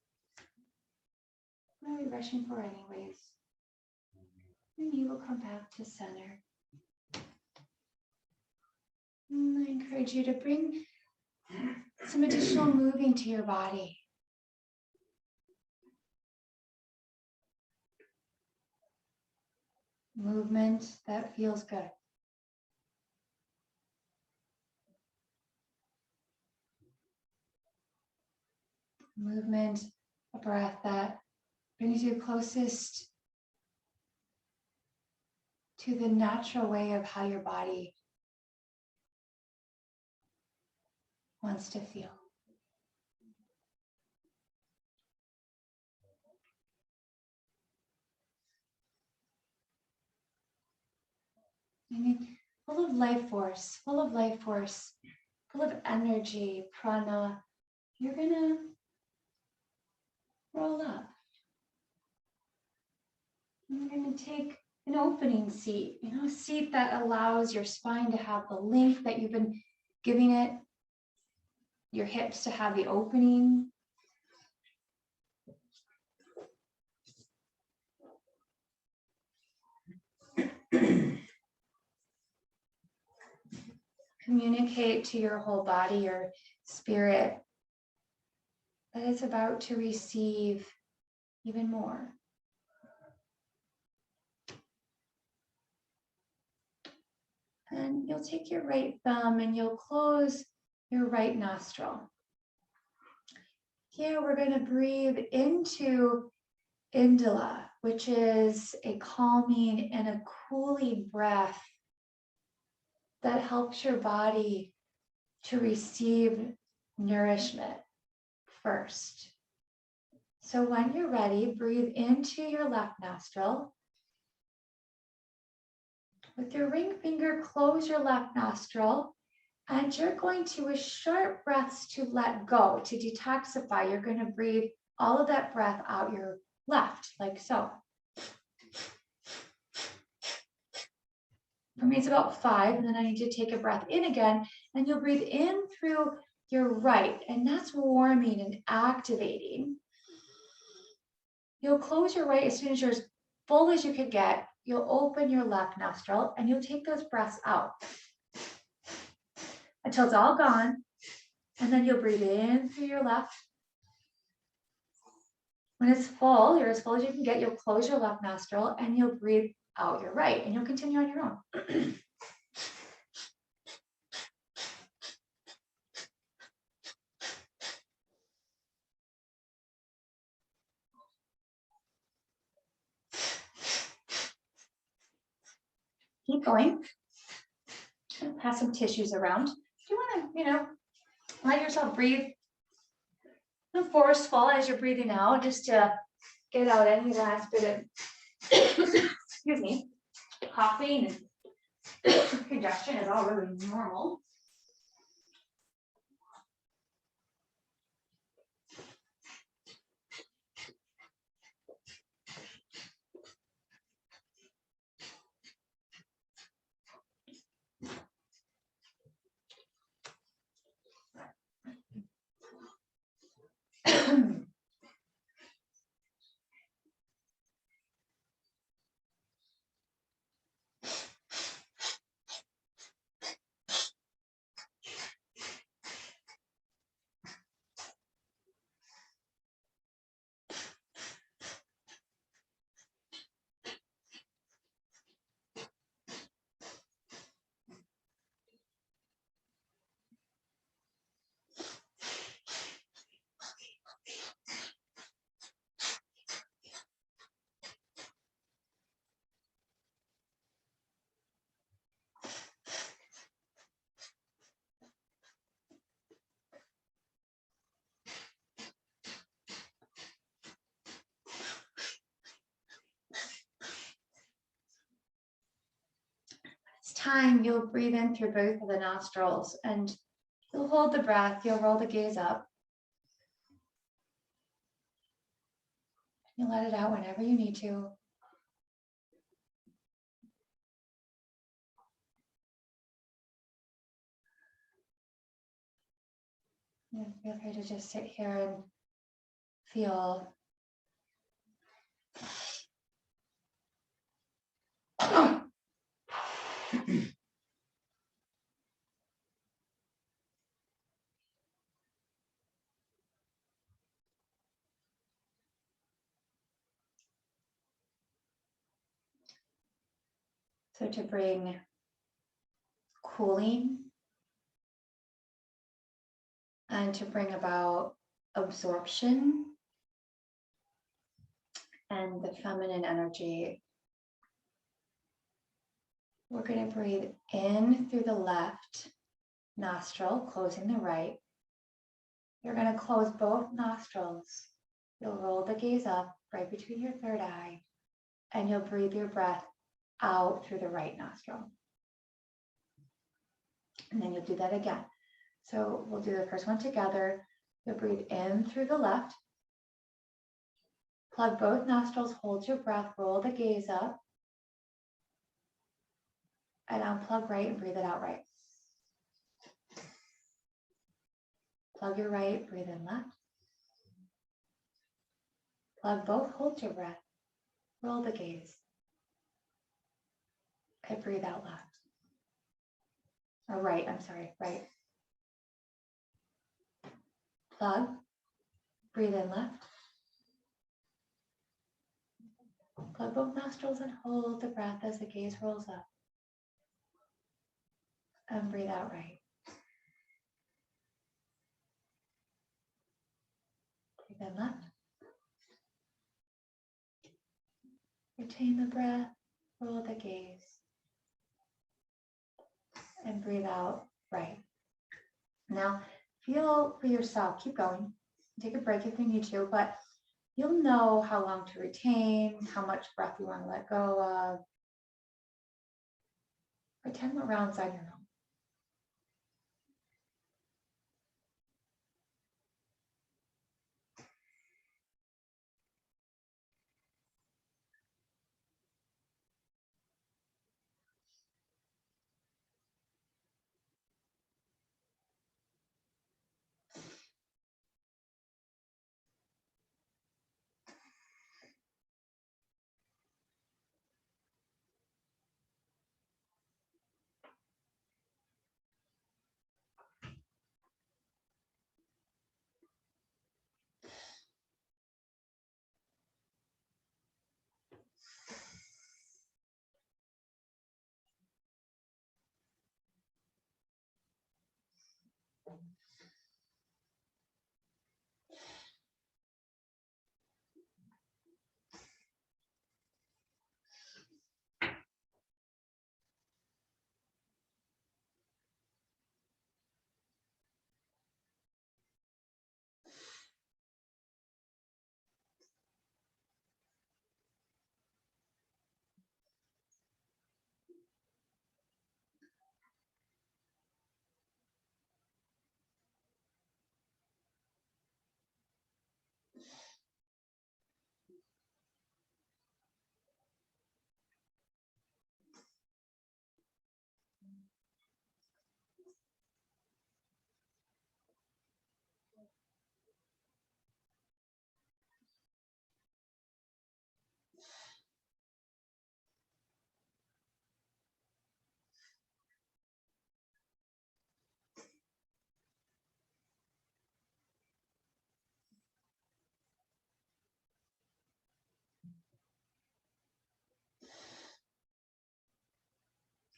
What are we rushing for anyways? And you will come back to center. And I encourage you to bring some additional moving to your body. Movement that feels good. Movement, a breath that brings you closest to the natural way of how your body wants to feel. I mean, full of life force, full of life force, full of energy, prana. You're gonna roll up. And you're going to take an opening seat, a seat that allows your spine to have the length that you've been giving it, your hips to have the opening. Communicate to your whole body, your spirit, that it's about to receive even more. And you'll take your right thumb and you'll close your right nostril. Here we're going to breathe into Indala, which is a calming and a cooling breath that helps your body to receive nourishment first. So when you're ready, breathe into your left nostril. With your ring finger, close your left nostril, and you're going to, with sharp breaths, to let go, to detoxify. You're going to breathe all of that breath out your left, like so. For me, it's about 5, and then I need to take a breath in again, and you'll breathe in through your right, and that's warming and activating. You'll close your right as soon as you're as full as you can get. You'll open your left nostril, and you'll take those breaths out until it's all gone, and then you'll breathe in through your left. When it's full, you're as full as you can get, you'll close your left nostril, and you'll breathe out your right, and you'll continue on your own. Keep going. Pass some tissues around. If you want to, let yourself breathe forceful as you're breathing out, just to get out any last bit of, excuse me, coughing and congestion is all really normal. Time, you'll breathe in through both of the nostrils, and you'll hold the breath. You'll roll the gaze up. You let it out whenever you need to. And feel free to just sit here and feel. So to bring cooling and to bring about absorption and the feminine energy, we're going to breathe in through the left nostril, closing the right. You're going to close both nostrils. You'll roll the gaze up right between your third eye, and you'll breathe your breath out through the right nostril. And then you'll do that again. So we'll do the first one together. You'll breathe in through the left. Plug both nostrils, hold your breath, roll the gaze up. And unplug right and breathe it out right. Plug your right, breathe in left. Plug both, hold your breath, roll the gaze. Okay, breathe out left. Or right, I'm sorry, right. Plug, breathe in left. Plug both nostrils and hold the breath as the gaze rolls up. And breathe out right. Breathe in left. Retain the breath, roll the gaze. And breathe out right. Now, feel for yourself, keep going. Take a break if you need to, but you'll know how long to retain, how much breath you want to let go of. For 10 more rounds on your own.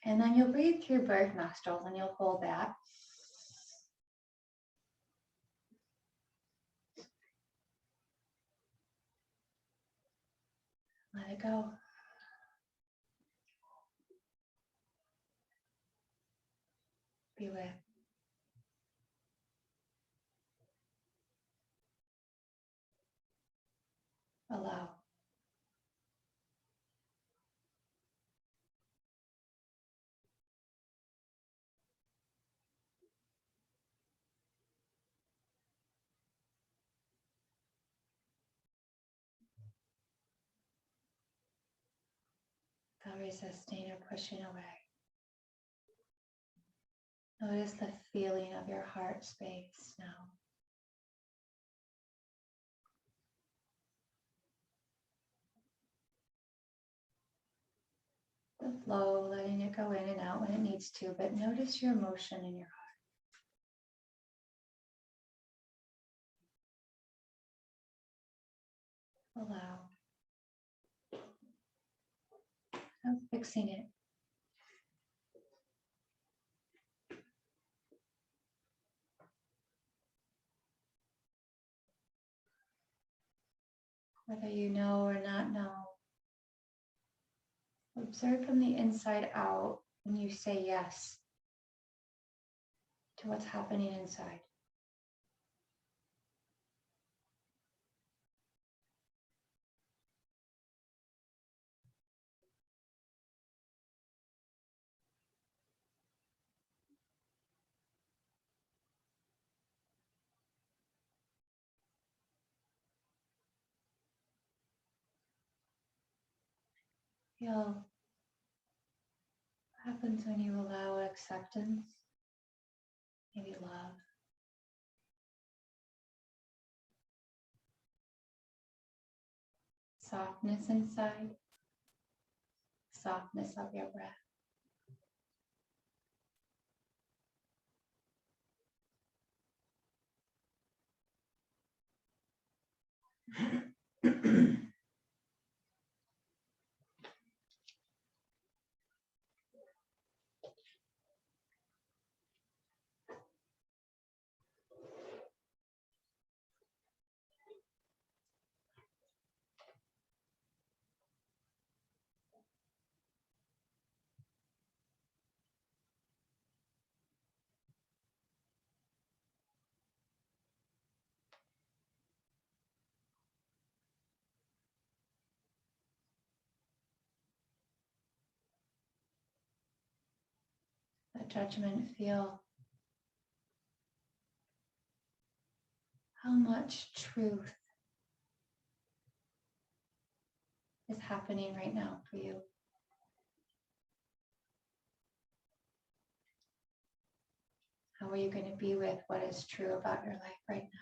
And then you'll breathe through both nostrils and you'll hold that. Let it go. Be with. Allow. Without resisting or pushing away. Notice the feeling of your heart space now. The flow, letting it go in and out when it needs to, but notice your emotion in your heart. Allow. No fixing it. Whether you know or not know. Observe from the inside out when you say yes to what's happening inside. Feel what happens when you allow acceptance, maybe love. Softness inside, softness of your breath. Let judgment feel how much truth is happening right now for you. How are you going to be with what is true about your life right now?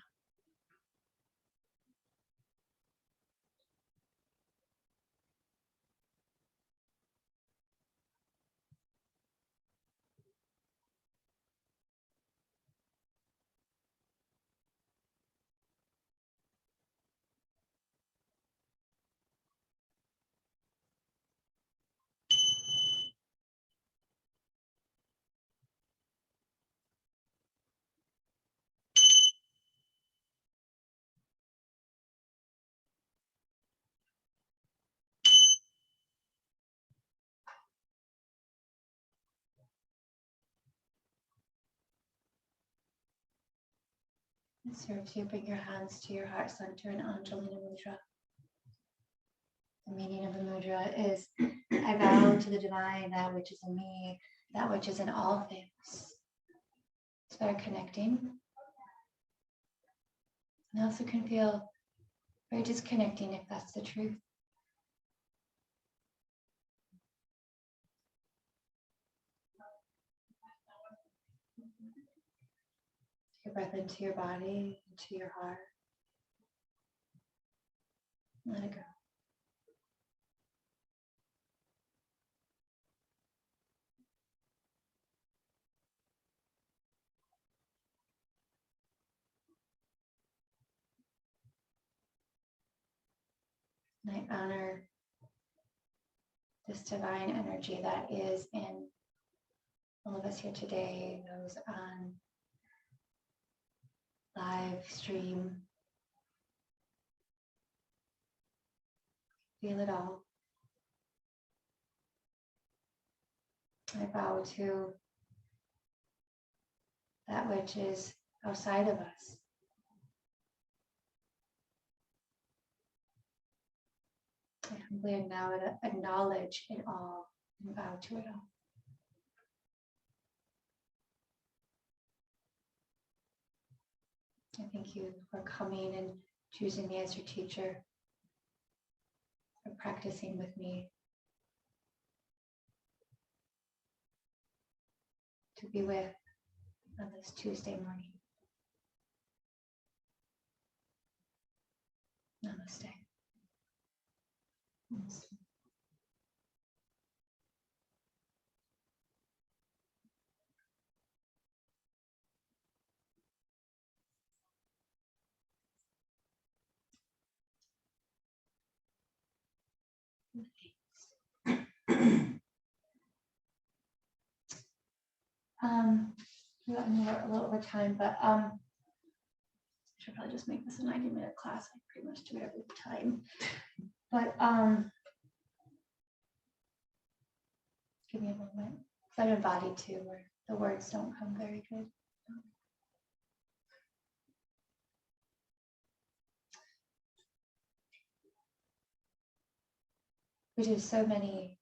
It serves you, bring your hands to your heart center in Anjalina Mudra. The meaning of the mudra is, I vow to the divine that which is in me, that which is in all things. It's very connecting. And also can feel very disconnecting if that's the truth. Take a breath into your body, into your heart. Let it go. And I honor this divine energy that is in all of us here today, those on live stream. Feel it all. I bow to that which is outside of us. I humbly acknowledge it all and bow to it all. I thank you for coming and choosing me as your teacher, for practicing with me, to be with on this Tuesday morning. Namaste. Namaste. We got a little over time, but I should probably just make this a 90-minute class. I pretty much do it every time. But give me a moment. Because I'm in body too, where the words don't come very good. We do so many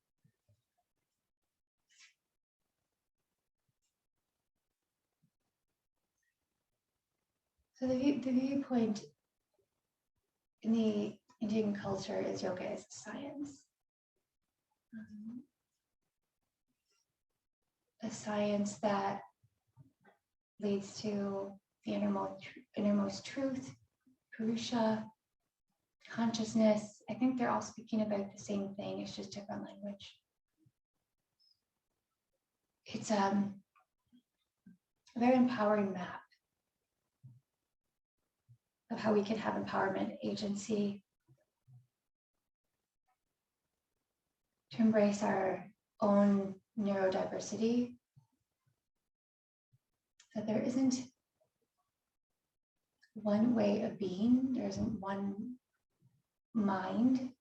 so the viewpoint in the Indian culture is yoga is a science. A science that leads to the innermost truth, Purusha, consciousness. I think they're all speaking about the same thing, it's just different language. It's a very empowering map of how we can have empowerment, agency, to embrace our own neurodiversity, that there isn't one way of being, there isn't one mind.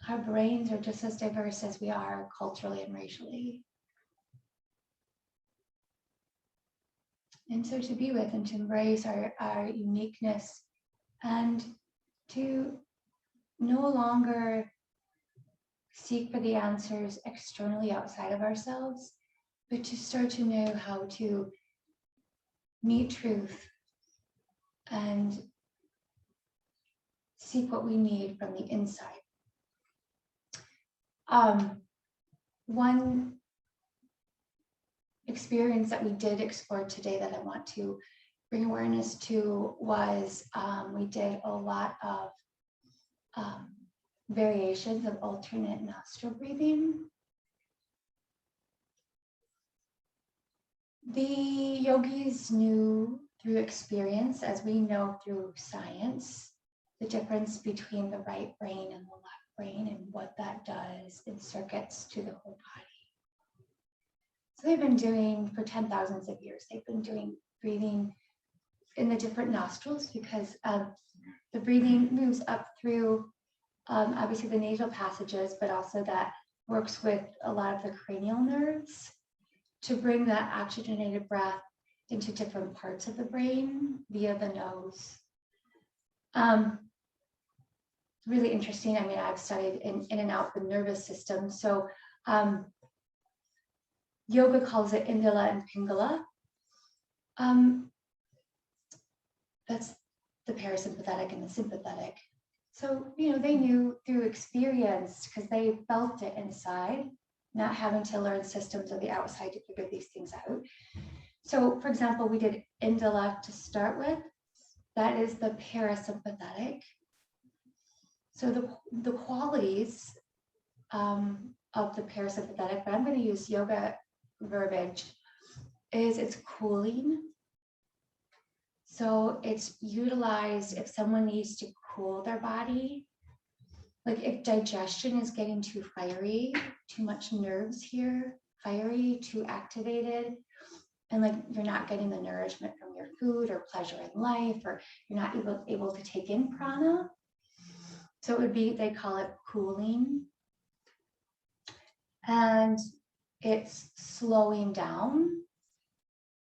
Our brains are just as diverse as we are culturally and racially. And so to be with and to embrace our uniqueness and to no longer seek for the answers externally outside of ourselves, but to start to know how to meet truth and seek what we need from the inside. One experience that we did explore today that I want to bring awareness to was we did a lot of variations of alternate nostril breathing. The yogis knew through experience, as we know through science, the difference between the right brain and the left brain and what that does in circuits to the whole body. So they've been doing for 10,000s of years, they've been doing breathing in the different nostrils because the breathing moves up through obviously the nasal passages, but also that works with a lot of the cranial nerves to bring that oxygenated breath into different parts of the brain via the nose. Really interesting. I mean, I've studied in and out the nervous system. So yoga calls it Indala and Pingala. That's the parasympathetic and the sympathetic. So, you know, they knew through experience because they felt it inside, not having to learn systems of the outside to figure these things out. So, for example, we did Indala to start with. That is the parasympathetic. So the qualities of the parasympathetic, but I'm going to use yoga verbiage, is it's cooling. So it's utilized if someone needs to cool their body, like if digestion is getting too fiery, too much nerves here, fiery, too activated, and like you're not getting the nourishment from your food or pleasure in life, or you're not able to take in prana. So it would be, they call it cooling. And it's slowing down.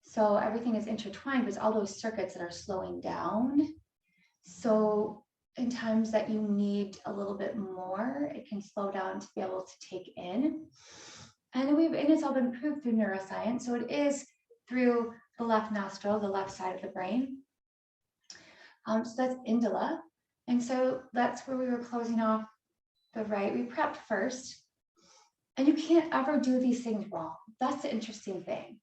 So everything is intertwined with all those circuits that are slowing down. So in times that you need a little bit more, it can slow down to be able to take in. And it's all been proved through neuroscience. So it is through the left nostril, the left side of the brain. So that's Indala. And so that's where we were closing off the right. We prepped first. And you can't ever do these things wrong. That's the interesting thing.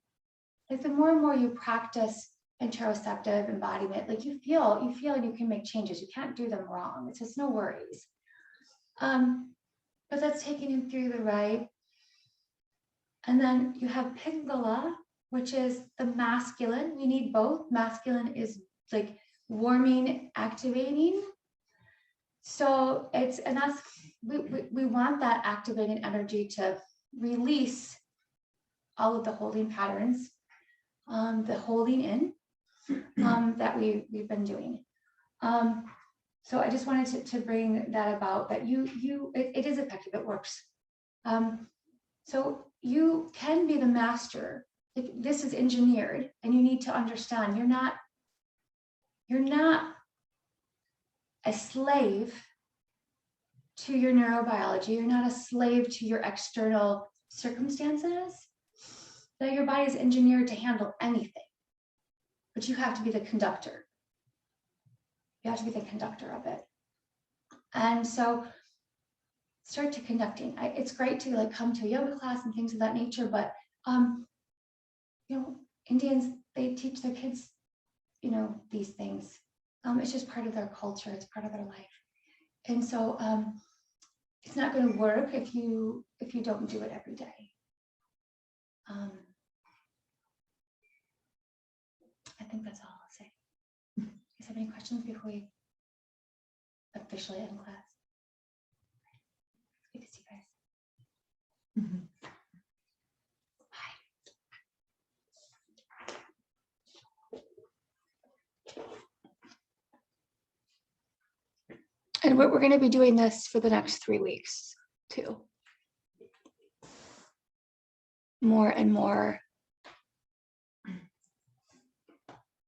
Like the more and more you practice interoceptive embodiment, like you feel and you can make changes. You can't do them wrong. It's just no worries. But that's taking you through the right. And then you have Pingala, which is the masculine. We need both. Masculine is like warming, activating. So it's, and that's, we want that activating energy to release all of the holding patterns, the holding in that we've been doing. So I just wanted to bring that about, that it is effective, it works. So you can be the master. This is engineered, and you need to understand you're not a slave to your neurobiology. You're not a slave to your external circumstances. That your body is engineered to handle anything, but you have to be the conductor. You have to be the conductor of it. And so start to connecting. It's great to like come to a yoga class and things of that nature, but you know, Indians, they teach their kids, you know, these things. It's just part of their culture, it's part of their life. And so it's not going to work if you don't do it every day. I think that's all I'll say. Do you guys have any questions before we officially end class? Good to see you guys. Mhm. And we're going to be doing this for the next 3 weeks too. More and more.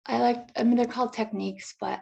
I mean, they're called techniques, but